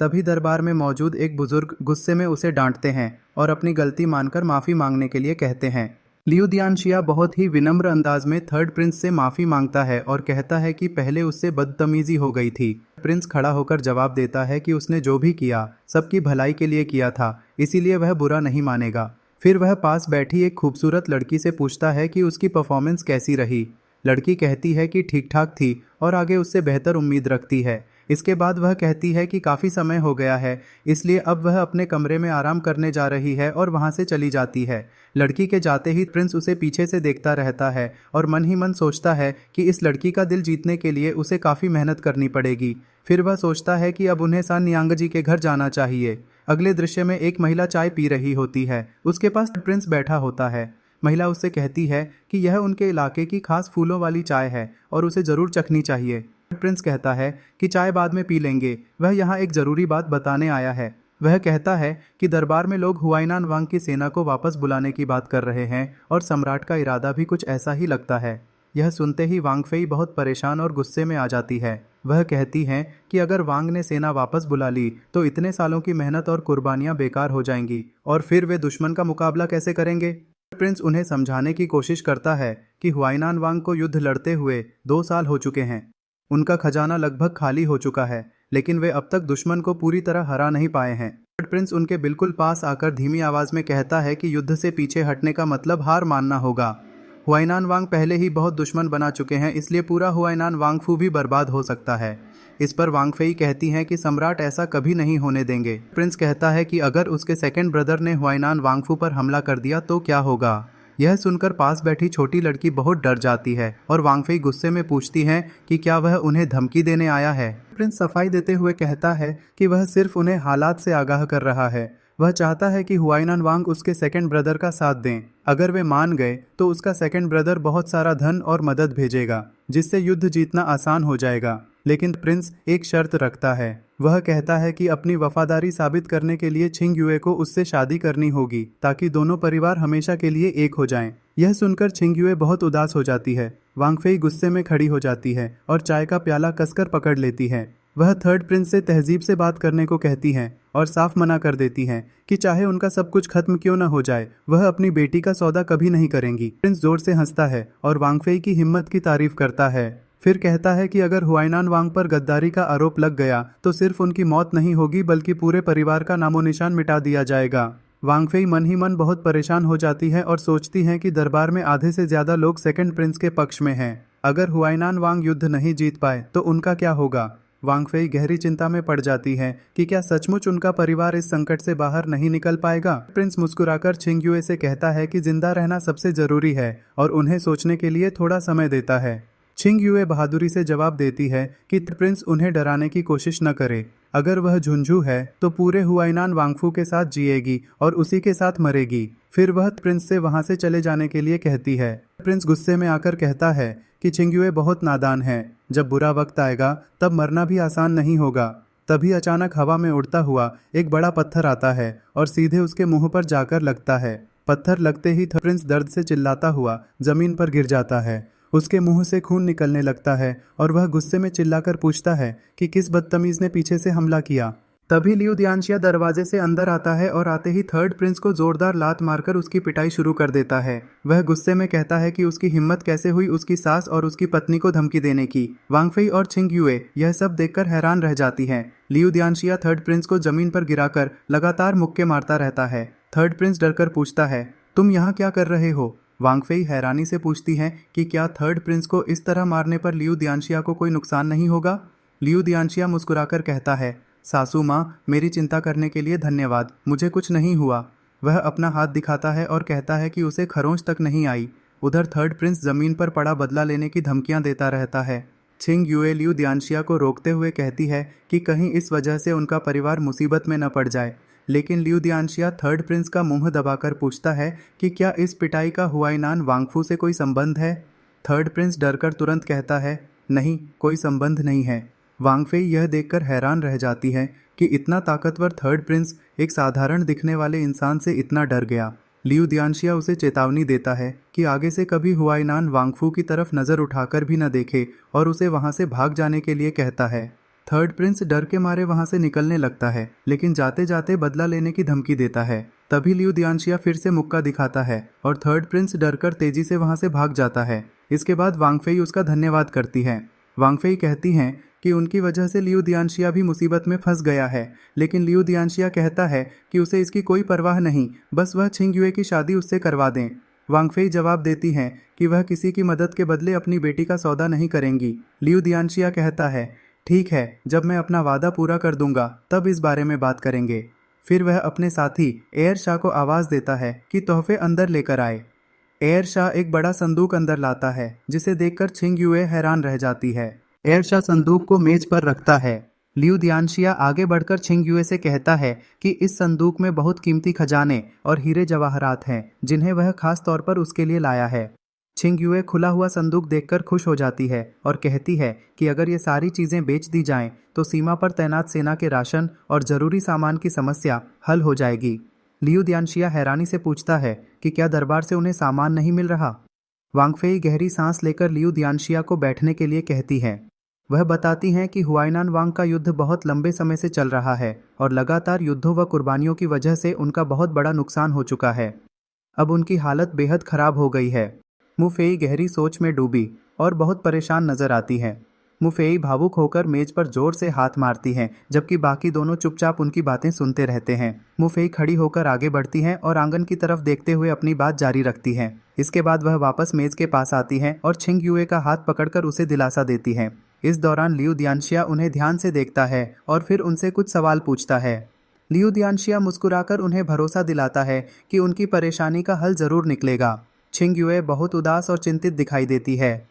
Speaker 1: तभी दरबार में मौजूद एक बुजुर्ग गुस्से में उसे डांटते हैं और अपनी गलती मानकर माफ़ी मांगने के लिए कहते हैं। लियू दियानशिया बहुत ही विनम्र अंदाज में थर्ड प्रिंस से माफ़ी मांगता है और कहता है कि पहले उससे बदतमीजी हो गई थी। प्रिंस खड़ा होकर जवाब देता है कि उसने जो भी किया सबकी भलाई के लिए किया था, इसीलिए वह बुरा नहीं मानेगा। फिर वह पास बैठी एक खूबसूरत लड़की से पूछता है कि उसकी परफॉर्मेंस कैसी रही। लड़की कहती है कि ठीक ठाक थी और आगे उससे बेहतर उम्मीद रखती है। इसके बाद वह कहती है कि काफ़ी समय हो गया है, इसलिए अब वह अपने कमरे में आराम करने जा रही है और वहाँ से चली जाती है। लड़की के जाते ही प्रिंस उसे पीछे से देखता रहता है और मन ही मन सोचता है कि इस लड़की का दिल जीतने के लिए उसे काफ़ी मेहनत करनी पड़ेगी। फिर वह सोचता है कि अब उन्हें सान नियांग जी के घर जाना चाहिए। अगले दृश्य में एक महिला चाय पी रही होती है, उसके पास प्रिंस बैठा होता है। महिला उससे कहती है कि यह उनके इलाके की खास फूलों वाली चाय है और उसे ज़रूर चखनी चाहिए। प्रिंस कहता है कि चाय बाद में पी लेंगे, वह यहाँ एक ज़रूरी बात बताने आया है। वह कहता है कि दरबार में लोग हुआइनान वांग की सेना को वापस बुलाने की बात कर रहे हैं और सम्राट का इरादा भी कुछ ऐसा ही लगता है। यह सुनते ही वांग फेई बहुत परेशान और गुस्से में आ जाती है। वह कहती हैं कि अगर वांग ने सेना वापस बुला ली तो इतने सालों की मेहनत और कुर्बानियाँ बेकार हो जाएंगी और फिर वे दुश्मन का मुकाबला कैसे करेंगे। प्रिंस उन्हें समझाने की कोशिश करता है कि हुआइनान वांग को युद्ध लड़ते हुए 2 साल हो चुके हैं, उनका खजाना लगभग खाली हो चुका है, लेकिन वे अब तक दुश्मन को पूरी तरह हरा नहीं पाए हैं। प्रिंस उनके बिल्कुल पास आकर धीमी आवाज़ में कहता है कि युद्ध से पीछे हटने का मतलब हार मानना होगा। हुआइनान वांग पहले ही बहुत दुश्मन बना चुके हैं, इसलिए पूरा हुआइनान वांगफू भी बर्बाद हो सकता है। इस पर वांग फेई कहती हैं कि सम्राट ऐसा कभी नहीं होने देंगे। प्रिंस कहता है कि अगर उसके सेकंड ब्रदर ने हुआइनान वांगफू पर हमला कर दिया तो क्या होगा। यह सुनकर पास बैठी छोटी लड़की बहुत डर जाती है और वांग फेई गुस्से में पूछती हैं कि क्या वह उन्हें धमकी देने आया है। प्रिंस सफाई देते हुए कहता है कि वह सिर्फ उन्हें हालात से आगाह कर रहा है। वह चाहता है कि हुआइनान वांग उसके सेकंड ब्रदर का साथ दें। अगर वे मान गए तो उसका सेकंड ब्रदर बहुत सारा धन और मदद भेजेगा, जिससे युद्ध जीतना आसान हो जाएगा। लेकिन प्रिंस एक शर्त रखता है। वह कहता है कि अपनी वफादारी साबित करने के लिए छिंग युए को उससे शादी करनी होगी ताकि दोनों परिवार हमेशा के लिए एक हो जाएं। यह सुनकर छिंग युए बहुत उदास हो जाती है। वांग फेई गुस्से में खड़ी हो जाती है और चाय का प्याला कसकर पकड़ लेती है। वह थर्ड प्रिंस से तहजीब से बात करने को कहती हैं और साफ मना कर देती हैं कि चाहे उनका सब कुछ खत्म क्यों न हो जाए, वह अपनी बेटी का सौदा कभी नहीं करेंगी। प्रिंस जोर से हंसता है और वांग फेई की हिम्मत की तारीफ करता है। फिर कहता है कि अगर हुआइनान वांग पर गद्दारी का आरोप लग गया तो सिर्फ उनकी मौत नहीं होगी बल्कि पूरे परिवार का नामो निशान मिटा दिया जाएगा। वांग फेई मन ही मन बहुत परेशान हो जाती है और सोचती है कि दरबार में आधे से ज्यादा लोग सेकंड प्रिंस के पक्ष में हैं। अगर हुआइनान वांग युद्ध नहीं जीत पाए तो उनका क्या होगा। वांग फेई गहरी चिंता में पड़ जाती है कि क्या सचमुच उनका परिवार इस संकट से बाहर नहीं निकल पाएगा। प्रिंस मुस्कुराकर छिंगयुए से कहता है कि जिंदा रहना सबसे जरूरी है और उन्हें सोचने के लिए थोड़ा समय देता है। छिंगयुए बहादुरी से जवाब देती है कि प्रिंस उन्हें डराने की कोशिश न करे। अगर वह झुंझू है तो पूरे हुआइनान वांगफू के साथ जिएगी और उसी के साथ मरेगी। फिर वह प्रिंस से वहां से चले जाने के लिए कहती है। प्रिंस गुस्से में आकर कहता है कि छिंगयुए बहुत नादान है, जब बुरा वक्त आएगा तब मरना भी आसान नहीं होगा। तभी अचानक हवा में उड़ता हुआ एक बड़ा पत्थर आता है और सीधे उसके मुंह पर जाकर लगता है। पत्थर लगते ही प्रिंस दर्द से चिल्लाता हुआ जमीन पर गिर जाता है। उसके मुंह से खून निकलने लगता है और वह गुस्से में चिल्लाकर पूछता है कि किस बदतमीज ने पीछे से हमला किया। तभी लियू दियांशिया दरवाजे से अंदर आता है और आते ही थर्ड प्रिंस को जोरदार लात मारकर उसकी पिटाई शुरू कर देता है। वह गुस्से में कहता है कि उसकी हिम्मत कैसे हुई उसकी सास और उसकी पत्नी को धमकी देने की। वांग फेई और छिंगयुए यह सब देखकर हैरान रह जाती हैं। लियू दियांशिया थर्ड प्रिंस को जमीन पर गिराकर लगातार मुक्के मारता रहता है। थर्ड प्रिंस डरकर पूछता है, तुम यहाँ क्या कर रहे हो। वांग फेई हैरानी से पूछती है कि क्या थर्ड प्रिंस को इस तरह मारने पर लियू दियांशिया को कोई नुकसान नहीं होगा। लियू दियांशिया मुस्कुराकर कहता है, सासू माँ, मेरी चिंता करने के लिए धन्यवाद, मुझे कुछ नहीं हुआ। वह अपना हाथ दिखाता है और कहता है कि उसे खरोंच तक नहीं आई। उधर थर्ड प्रिंस जमीन पर पड़ा बदला लेने की धमकियां देता रहता है। छिंगयुए लियू दियांशिया को रोकते हुए कहती है कि कहीं इस वजह से उनका परिवार मुसीबत में न पड़ जाए। लेकिन लियू दियांशिया थर्ड प्रिंस का मुंह दबाकर पूछता है कि क्या इस पिटाई का हुआइनान वांगफू से कोई संबंध है। थर्ड प्रिंस डरकर तुरंत कहता है, नहीं, कोई संबंध नहीं है। वांग फेई यह देखकर हैरान रह जाती है कि इतना ताकतवर थर्ड प्रिंस एक साधारण दिखने वाले इंसान से इतना डर गया। लियू दियांशिया उसे चेतावनी देता है कि आगे से कभी हुआइनान वांगफू की तरफ नजर उठाकर भी न देखे और उसे वहां से भाग जाने के लिए कहता है। थर्ड प्रिंस डर के मारे वहां से निकलने लगता है, लेकिन जाते जाते बदला लेने की धमकी देता है। तभी लियू दियांशिया फिर से मुक्का दिखाता है और थर्ड प्रिंस डरकर तेजी से वहां से भाग जाता है। इसके बाद वांग फेई उसका धन्यवाद करती है। वांग फेई कहती हैं कि उनकी वजह से लियू दियांशिया भी मुसीबत में फंस गया है, लेकिन लियू दियांशिया कहता है कि उसे इसकी कोई परवाह नहीं, बस वह छिंगयुए की शादी उससे करवा दें। वांग फेई जवाब देती हैं कि वह किसी की मदद के बदले अपनी बेटी का सौदा नहीं करेंगी। लियू दियांशिया कहता है, ठीक है, जब मैं अपना वादा पूरा कर दूंगा तब इस बारे में बात करेंगे। फिर वह अपने साथी एयर शाह को आवाज़ देता है कि तोहफे अंदर लेकर आए। एयर शाह एक बड़ा संदूक अंदर लाता है, जिसे देखकर छिंगयुए हैरान रह जाती है। एयर शाह संदूक को मेज पर रखता है। लियू दियांशिया आगे बढ़कर छिंगयुए से कहता है कि इस संदूक में बहुत कीमती खजाने और हीरे जवाहरात हैं, जिन्हें वह खास तौर पर उसके लिए लाया है। छिंगयुए खुला हुआ संदूक देखकर खुश हो जाती है और कहती है कि अगर ये सारी चीज़ें बेच दी जाएं तो सीमा पर तैनात सेना के राशन और ज़रूरी सामान की समस्या हल हो जाएगी। लियू दियांशिया हैरानी से पूछता है कि क्या दरबार से उन्हें सामान नहीं मिल रहा। वांग फेई गहरी सांस लेकर लियू दियांशिया को बैठने के लिए कहती है। वह बताती हैं कि हुआइनान वांग का युद्ध बहुत लंबे समय से चल रहा है और लगातार युद्धों व कुर्बानियों की वजह से उनका बहुत बड़ा नुकसान हो चुका है। अब उनकी हालत बेहद खराब हो गई है। मुफेई गहरी सोच में डूबी और बहुत परेशान नजर आती है। मुफेई भावुक होकर मेज पर जोर से हाथ मारती हैं, जबकि बाकी दोनों चुपचाप उनकी बातें सुनते रहते हैं। मुफेई खड़ी होकर आगे बढ़ती हैं और आंगन की तरफ देखते हुए अपनी बात जारी रखती हैं। इसके बाद वह वापस मेज के पास आती हैं और छिंगयुए का हाथ पकड़कर उसे दिलासा देती हैं। इस दौरान लियू दियांशिया उन्हें ध्यान से देखता है और फिर उनसे कुछ सवाल पूछता है। लियू दियांशिया मुस्कुराकर उन्हें भरोसा दिलाता है कि उनकी परेशानी का हल जरूर निकलेगा। छिंगयुए बहुत उदास और चिंतित दिखाई देती है।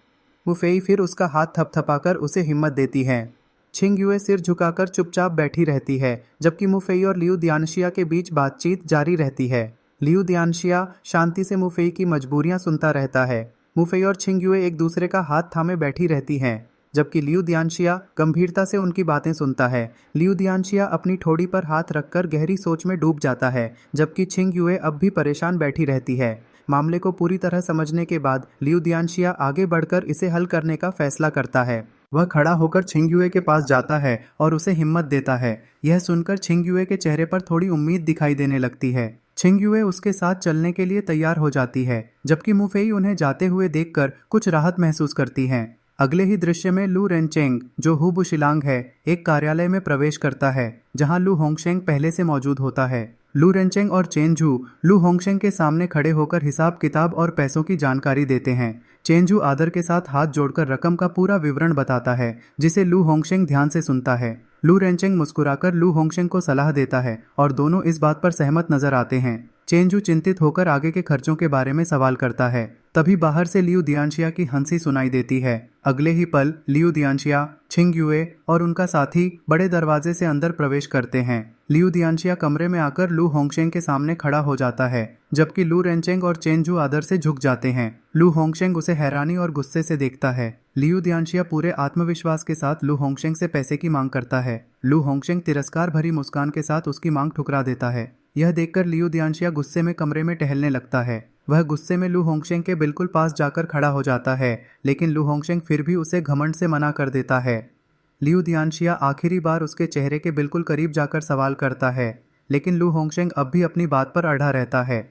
Speaker 1: मुफेई फिर उसका हाथ थपथपाकर उसे हिम्मत देती है। छिंगयुए सिर झुकाकर चुपचाप बैठी रहती है, जबकि मुफेई और लियू दियांशिया के बीच बातचीत जारी रहती है। लियू दियांशिया शांति से मुफेई की मजबूरियां सुनता रहता है। मुफेई और छिंगयुए एक दूसरे का हाथ थामे बैठी रहती हैं, जबकि लियू दियांशिया गंभीरता से उनकी बातें सुनता है। लियू दियांशिया अपनी ठोड़ी पर हाथ रखकर गहरी सोच में डूब जाता है, जबकि छिंगयुए अब भी परेशान बैठी रहती है। मामले को पूरी तरह समझने के बाद लियू दियांशिया आगे बढ़कर इसे हल करने का फैसला करता है। वह खड़ा होकर छिंगयुए के पास जाता है और उसे हिम्मत देता है। यह सुनकर छिंगयुए के चेहरे पर थोड़ी उम्मीद दिखाई देने लगती है। छिंगयुए उसके साथ चलने के लिए तैयार हो जाती है, जबकि मुफेई उन्हें जाते हुए देखकर कुछ राहत महसूस करती हैं। अगले ही दृश्य में लू रेनचेंग, जो हूबू शिलांग है, एक कार्यालय में प्रवेश करता है जहां लू होंगशेंग पहले से मौजूद होता है। लू रेनचेंग और चेनजू लू होंगशेंग के सामने खड़े होकर हिसाब किताब और पैसों की जानकारी देते हैं। चेनजू आदर के साथ हाथ जोड़कर रकम का पूरा विवरण बताता है, जिसे लू होंगशेंग ध्यान से सुनता है। लू रेनचेंग मुस्कुराकर लू होंगशेंग को सलाह देता है और दोनों इस बात पर सहमत नजर आते हैं। चेनजू चिंतित होकर आगे के खर्चों के बारे में सवाल करता है। तभी बाहर से लियू दियांशिया की हंसी सुनाई देती है। अगले ही पल लियू दियांशिया, छिंग युए और उनका साथी बड़े दरवाजे से अंदर प्रवेश करते हैं। लियू दियांशिया कमरे में आकर लू होंगशेंग के सामने खड़ा हो जाता है, जबकि लू रेनचेंग और चेनजू आदर से झुक जाते हैं। लू होंगशेंग उसे हैरानी और गुस्से से देखता है। लियू दियांशिया पूरे आत्मविश्वास के साथ लू होंगशेंग से पैसे की मांग करता है। लू होंगशेंग तिरस्कार भरी मुस्कान के साथ उसकी मांग ठुकरा देता है। यह देखकर लियू दियांशिया गुस्से में कमरे में टहलने लगता है। वह गुस्से में लू होंगशेंग के बिल्कुल पास जाकर खड़ा हो जाता है, लेकिन लू होंगशेंग फिर भी उसे घमंड से मना कर देता है। लियू दियांशिया आखिरी बार उसके चेहरे के बिल्कुल करीब जाकर सवाल करता है, लेकिन लू होंगशेंग अब भी अपनी बात पर अड़ा रहता है।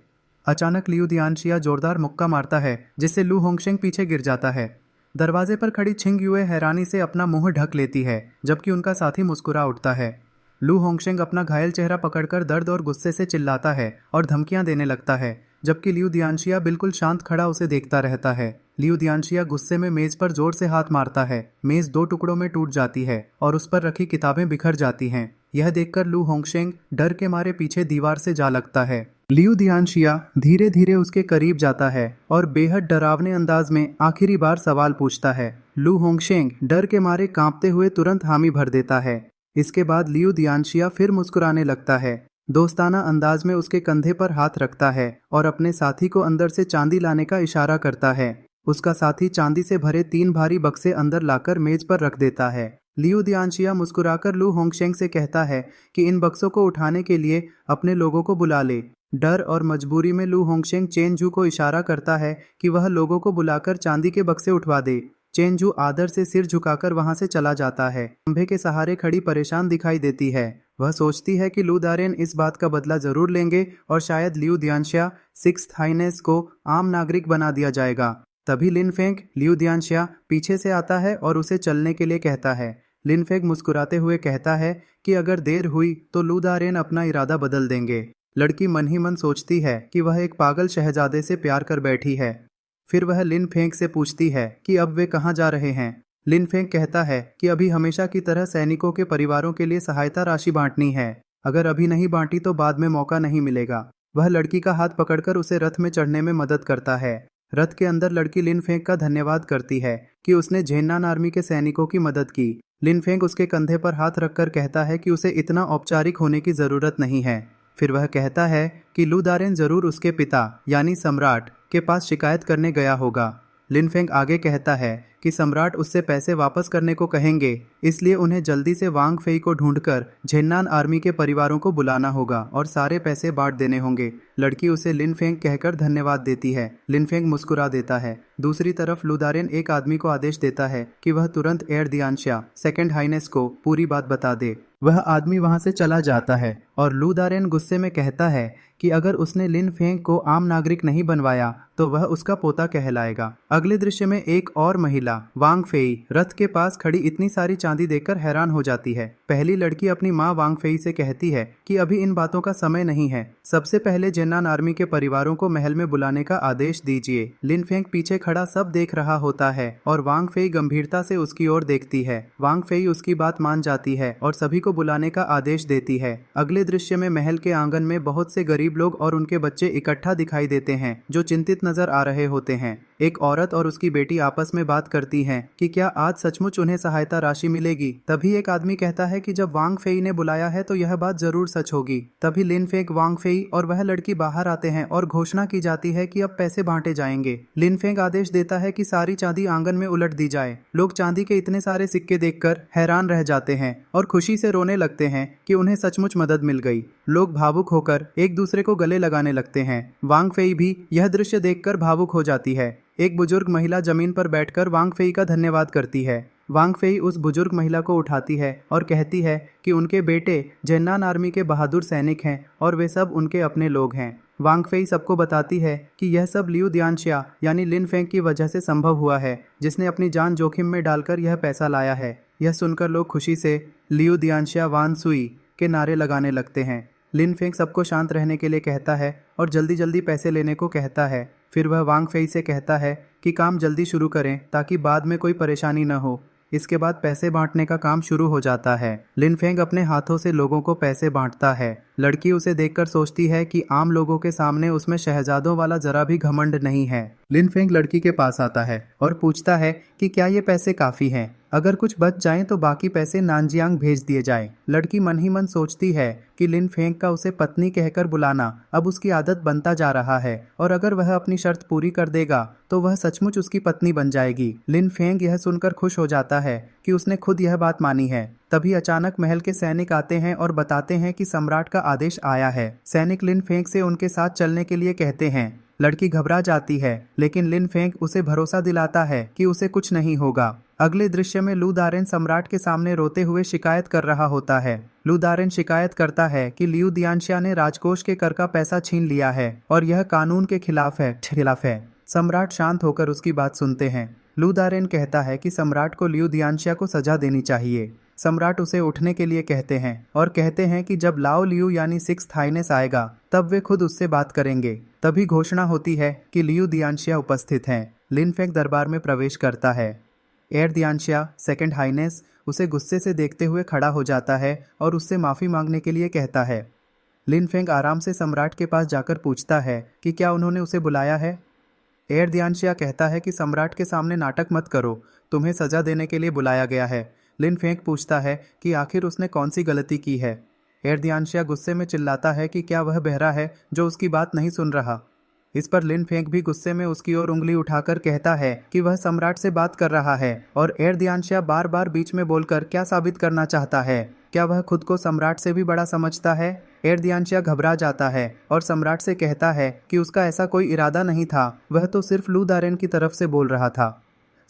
Speaker 1: अचानक लियू दियांशिया जोरदार मुक्का मारता है, जिससे लू होंगशेंग पीछे गिर जाता है। दरवाजे पर खड़ी छिंग युए हैरानी से अपना मुंह ढक लेती है, जबकि उनका साथी मुस्कुरा उठता है। लू होंगशेंग अपना घायल चेहरा पकड़कर दर्द और गुस्से से चिल्लाता है और धमकियां देने लगता है, जबकि लियू दियांशिया बिल्कुल शांत खड़ा उसे देखता रहता है। लियू दियांशिया गुस्से में मेज पर जोर से हाथ मारता है। मेज 2 टुकड़ों में टूट जाती है और उस पर रखी किताबें बिखर जाती हैं। यह देखकर लू होंगशेंग डर के मारे पीछे दीवार से जा लगता है। लियू दियांशिया धीरे धीरे उसके करीब जाता है और बेहद डरावने अंदाज में आखिरी बार सवाल पूछता है। लू होंगशेंग डर के मारे कांपते हुए तुरंत हामी भर देता है। इसके बाद लियू दियांशिया फिर मुस्कुराने लगता है, दोस्ताना अंदाज में उसके कंधे पर हाथ रखता है और अपने साथी को अंदर से चांदी लाने का इशारा करता है। उसका साथी चांदी से भरे 3 भारी बक्से अंदर लाकर मेज पर रख देता है। लियू दियांशिया मुस्कुराकर लू होंगशेंग से कहता है कि इन बक्सों को उठाने के लिए अपने लोगों को बुला ले। डर और मजबूरी में लू होंगशेंग चेनजू को इशारा करता है कि वह लोगों को बुलाकर चांदी के बक्से उठवा दे। चेनजू आदर से सिर झुकाकर वहां से चला जाता है। खंभे के सहारे खड़ी परेशान दिखाई देती है। वह सोचती है कि लू दारेन इस बात का बदला जरूर लेंगे और शायद लियू दियांशिया 6th हाइनेस को आम नागरिक बना दिया जाएगा। तभी लिनफेंग लियू दियांशिया पीछे से आता है और उसे चलने के लिए कहता है। लिनफेंग मुस्कुराते हुए कहता है कि अगर देर हुई तो लू दारेन अपना इरादा बदल देंगे। लड़की मन ही मन सोचती है कि वह एक पागल शहजादे से प्यार कर बैठी है। फिर वह लिनफेंग से पूछती है कि अब वे कहाँ जा रहे हैं। लिनफेंग कहता है कि अभी हमेशा की तरह सैनिकों के परिवारों के लिए सहायता राशि बांटनी है। अगर अभी नहीं बांटी तो बाद में मौका नहीं मिलेगा। वह लड़की का हाथ पकड़कर उसे रथ में चढ़ने में मदद करता है। रथ के अंदर लड़की लिनफेंग का धन्यवाद करती है कि उसने झेन्नान आर्मी के सैनिकों की मदद की। लिनफेंग उसके कंधे पर हाथ रखकर कहता है कि उसे इतना औपचारिक होने की जरूरत नहीं है। फिर वह कहता है कि लू दारेन जरूर उसके पिता यानी सम्राट के पास शिकायत करने गया होगा। लिनफेंग आगे कहता है कि सम्राट उससे पैसे वापस करने को कहेंगे, इसलिए उन्हें जल्दी से वांग फेई को ढूंढकर झेन्नान आर्मी के परिवारों को बुलाना होगा और सारे पैसे बांट देने होंगे। लड़की उसे लिनफेंग कहकर धन्यवाद देती है। लिनफेंग मुस्कुरा देता है। दूसरी तरफ लू दारेन एक आदमी को आदेश देता है कि वह तुरंत एयर दियांशिया 2nd हाइनेस को पूरी बात बता दे। वह आदमी वहां से चला जाता है और लू दारेन गुस्से में कहता है कि अगर उसने लिनफेंग को आम नागरिक नहीं बनवाया तो वह उसका पोता कहलाएगा। अगले दृश्य में एक और महिला वांग फेई रथ के पास खड़ी इतनी सारी चांदी देखकर हैरान हो जाती है। पहली लड़की अपनी माँ वांग फेई से कहती है कि अभी इन बातों का समय नहीं है, सबसे पहले झेन्नान आर्मी के परिवारों को महल में बुलाने का आदेश दीजिए। लिनफेंग पीछे खड़ा सब देख रहा होता है और वांग फेई गंभीरता से उसकी ओर देखती है। वांग फेई उसकी बात मान जाती है और सभी को बुलाने का आदेश देती है। अगले दृश्य में महल के आंगन में बहुत से गरीब लोग और उनके बच्चे इकट्ठा दिखाई देते हैं, जो चिंतित नजर आ रहे होते हैं। एक औरत और उसकी बेटी आपस में बात करती हैं कि क्या आज सचमुच उन्हें सहायता राशि मिलेगी। तभी एक आदमी कहता है कि जब वांग फेई ने बुलाया है तो यह बात जरूर सच होगी। तभी लिनफेंग, वांग फेई और वह लड़की बाहर आते हैं और घोषणा की जाती है कि अब पैसे बांटे जाएंगे। लिनफेंग आदेश देता है कि सारी चांदी आंगन में उलट दी जाए। लोग चांदी के इतने सारे सिक्के देखकर हैरान रह जाते हैं और खुशी से रोने लगते हैं कि उन्हें सचमुच मदद मिल गई। लोग भावुक होकर एक दूसरे को गले लगाने लगते हैं। वांग फेई भी यह दृश्य देखकर भावुक हो जाती है। एक बुजुर्ग महिला जमीन पर बैठकर वांग फेई का धन्यवाद करती है। वांग फेई उस बुजुर्ग महिला को उठाती है और कहती है कि उनके बेटे झेन्नान आर्मी के बहादुर सैनिक हैं और वे सब उनके अपने लोग हैं। वांग फेई सबको बताती है कि यह सब लियू दियानशिया यानी लिन फेंग की वजह से संभव हुआ है, जिसने अपनी जान जोखिम में डालकर यह पैसा लाया है। यह सुनकर लोग खुशी से लियू दियानशिया वान सुई के नारे लगाने लगते हैं। लिन फेंग सबको शांत रहने के लिए कहता है और जल्दी जल्दी पैसे लेने को कहता है। फिर वह वांग फेई से कहता है कि काम जल्दी शुरू करें ताकि बाद में कोई परेशानी न हो। इसके बाद पैसे बांटने का काम शुरू हो जाता है। लिन फेंग अपने हाथों से लोगों को पैसे बांटता है। लड़की उसे देखकर सोचती है कि आम लोगों के सामने उसमें शहजादों वाला जरा भी घमंड नहीं है। लिन फेंग लड़की के पास आता है और पूछता है कि क्या ये पैसे काफी हैं? अगर कुछ बच जाएं तो बाकी पैसे नानजियांग भेज दिए जाएं। लड़की मन ही मन सोचती है कि लिन फेंग का उसे पत्नी कहकर बुलाना अब उसकी आदत बनता जा रहा है और अगर वह अपनी शर्त पूरी कर देगा तो वह सचमुच उसकी पत्नी बन जाएगी। लिन फेंग यह सुनकर खुश हो जाता है कि उसने खुद यह बात मानी है। तभी अचानक महल के सैनिक आते हैं और बताते हैं कि सम्राट का आदेश आया है। सैनिक लिन फेंग से उनके साथ चलने के लिए कहते हैं। लड़की घबरा जाती है, लेकिन लिन फेंग उसे भरोसा दिलाता है कि उसे कुछ नहीं होगा। अगले दृश्य में लू दारेन सम्राट के सामने रोते हुए शिकायत कर रहा होता है। लू दारेन शिकायत करता है कि लियू दियानशिया ने राजकोष के कर का पैसा छीन लिया है और यह कानून के खिलाफ है। सम्राट शांत होकर उसकी बात सुनते हैं। लू दारेन कहता है कि सम्राट को लियू दियानशिया को सजा देनी चाहिए। सम्राट उसे उठने के लिए कहते हैं और कहते हैं कि जब लाओ लियू यानी सिक्स्थ हाइनेस आएगा तब वे खुद उससे बात करेंगे। तभी घोषणा होती है कि लियू दियानशिया उपस्थित हैं। लिन फेंग दरबार में प्रवेश करता है। एयर दियानशिया सेकंड हाइनेस उसे गुस्से से देखते हुए खड़ा हो जाता है और उससे माफ़ी मांगने के लिए कहता है। लिन फेंग आराम से सम्राट के पास जाकर पूछता है कि क्या उन्होंने उसे बुलाया है। एयर दियानशिया कहता है कि सम्राट के सामने नाटक मत करो, तुम्हें सजा देने के लिए बुलाया गया है। लिन फेंग पूछता है कि आखिर उसने कौन सी गलती की है। एयर दियानशिया गुस्से में चिल्लाता है कि क्या वह बहरा है जो उसकी बात नहीं सुन रहा। इस पर लिन फेंग भी गुस्से में उसकी ओर उंगली उठाकर कहता है कि वह सम्राट से बात कर रहा है और एयर दियानशिया बार बार बीच में बोलकर क्या साबित करना चाहता है। क्या वह खुद को सम्राट से भी बड़ा समझता है? एयर दियानशिया घबरा जाता है और सम्राट से कहता है कि उसका ऐसा कोई इरादा नहीं था, वह तो सिर्फ लू दारेन की तरफ से बोल रहा था।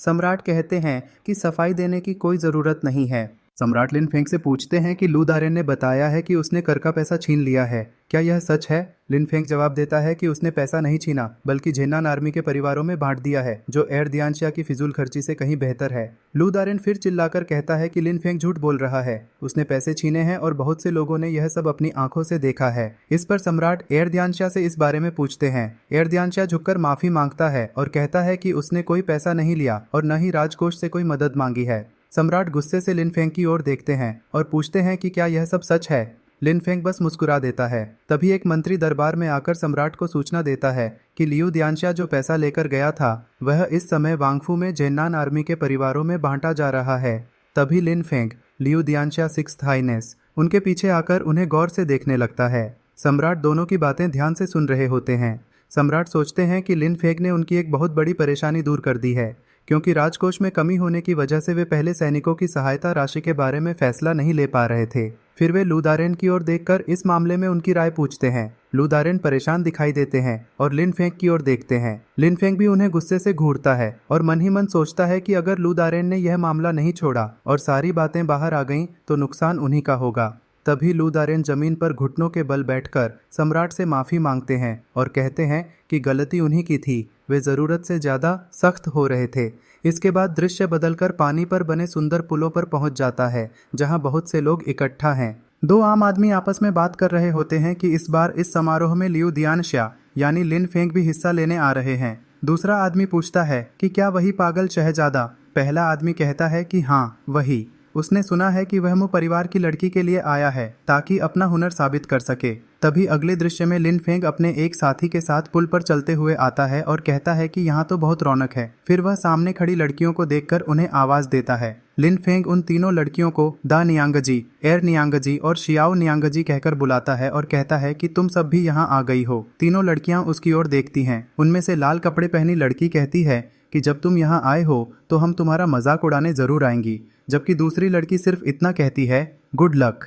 Speaker 1: सम्राट कहते हैं कि सफाई देने की कोई ज़रूरत नहीं है। सम्राट लिन फेंग से पूछते हैं कि लू दारेन ने बताया है कि उसने कर का पैसा छीन लिया है, क्या यह सच है? लिन फेंग जवाब देता है कि उसने पैसा नहीं छीना बल्कि झेन्नान आर्मी के परिवारों में बांट दिया है, जो एयर दियानशिया की फिजूल खर्ची से कहीं बेहतर है। लू दारेन फिर चिल्लाकर कहता है कि लिन फेंग झूठ बोल रहा है, उसने पैसे छीने हैं और बहुत से लोगों ने यह सब अपनी आंखों से देखा है। इस पर सम्राट एयर दियानशिया से इस बारे में पूछते हैं। एयर दियानशिया झुककर माफी मांगता है और कहता है कि उसने कोई पैसा नहीं लिया और न ही राजकोष से कोई मदद मांगी है। सम्राट गुस्से से लिन फेंग की ओर देखते हैं और पूछते हैं कि क्या यह सब सच है। लिन फेंग बस मुस्कुरा देता है। तभी एक मंत्री दरबार में आकर सम्राट को सूचना देता है कि लियू दियानशिया जो पैसा लेकर गया था वह इस समय वांगफू में झेन्नान आर्मी के परिवारों में बांटा जा रहा है। तभी लिन फेंग लियू दियानशिया सिक्स्थ हाइनेस उनके पीछे आकर उन्हें गौर से देखने लगता है। सम्राट दोनों की बातें ध्यान से सुन रहे होते हैं। सम्राट सोचते हैं कि लिन फेंग ने उनकी एक बहुत बड़ी परेशानी दूर कर दी है, क्योंकि राजकोष में कमी होने की वजह से वे पहले सैनिकों की सहायता राशि के बारे में फैसला नहीं ले पा रहे थे। फिर वे लू दारेन की ओर देखकर इस मामले में उनकी राय पूछते हैं। लू दारेन परेशान दिखाई देते हैं और लिन फेंग की ओर देखते हैं। लिन फेंग भी उन्हें गुस्से से घूरता है और मन ही मन सोचता है कि अगर लू दारेन ने यह मामला नहीं छोड़ा और सारी बातें बाहर आ गईं तो नुकसान उन्हीं का होगा। तभी लू दारेन जमीन पर घुटनों के बल बैठकर सम्राट से माफी मांगते हैं और कहते हैं कि गलती उन्हीं की थी, वे जरूरत से ज्यादा सख्त हो रहे थे। इसके बाद दृश्य बदलकर पानी पर बने सुंदर पुलों पर पहुंच जाता है, जहां बहुत से लोग इकट्ठा हैं। दो आम आदमी आपस में बात कर रहे होते हैं कि इस बार इस समारोह में लियू दियानशिया यानी लिन फेंग भी हिस्सा लेने आ रहे हैं। दूसरा आदमी पूछता है कि क्या वही पागल शहजादा? पहला आदमी कहता है कि हाँ वही, उसने सुना है कि वह परिवार की लड़की के लिए आया है ताकि अपना हुनर साबित कर सके। तभी अगले दृश्य में लिन फेंग अपने एक साथी के साथ पुल पर चलते हुए आता है और कहता है कि यहाँ तो बहुत रौनक है। फिर वह सामने खड़ी लड़कियों को देखकर उन्हें आवाज देता है। लिन फेंग उन तीनों लड़कियों को दा नियांगजी, एर नियांगजी और शियाओ नियांगजी कहकर बुलाता है और कहता है कि तुम सब भी यहाँ आ गई हो। तीनों लड़कियां उसकी ओर देखती हैं। उनमें से लाल कपड़े पहनी लड़की कहती है कि जब तुम यहाँ आए हो तो हम तुम्हारा मजाक उड़ाने जरूर आएंगी, जबकि दूसरी लड़की सिर्फ इतना कहती है, गुड लक।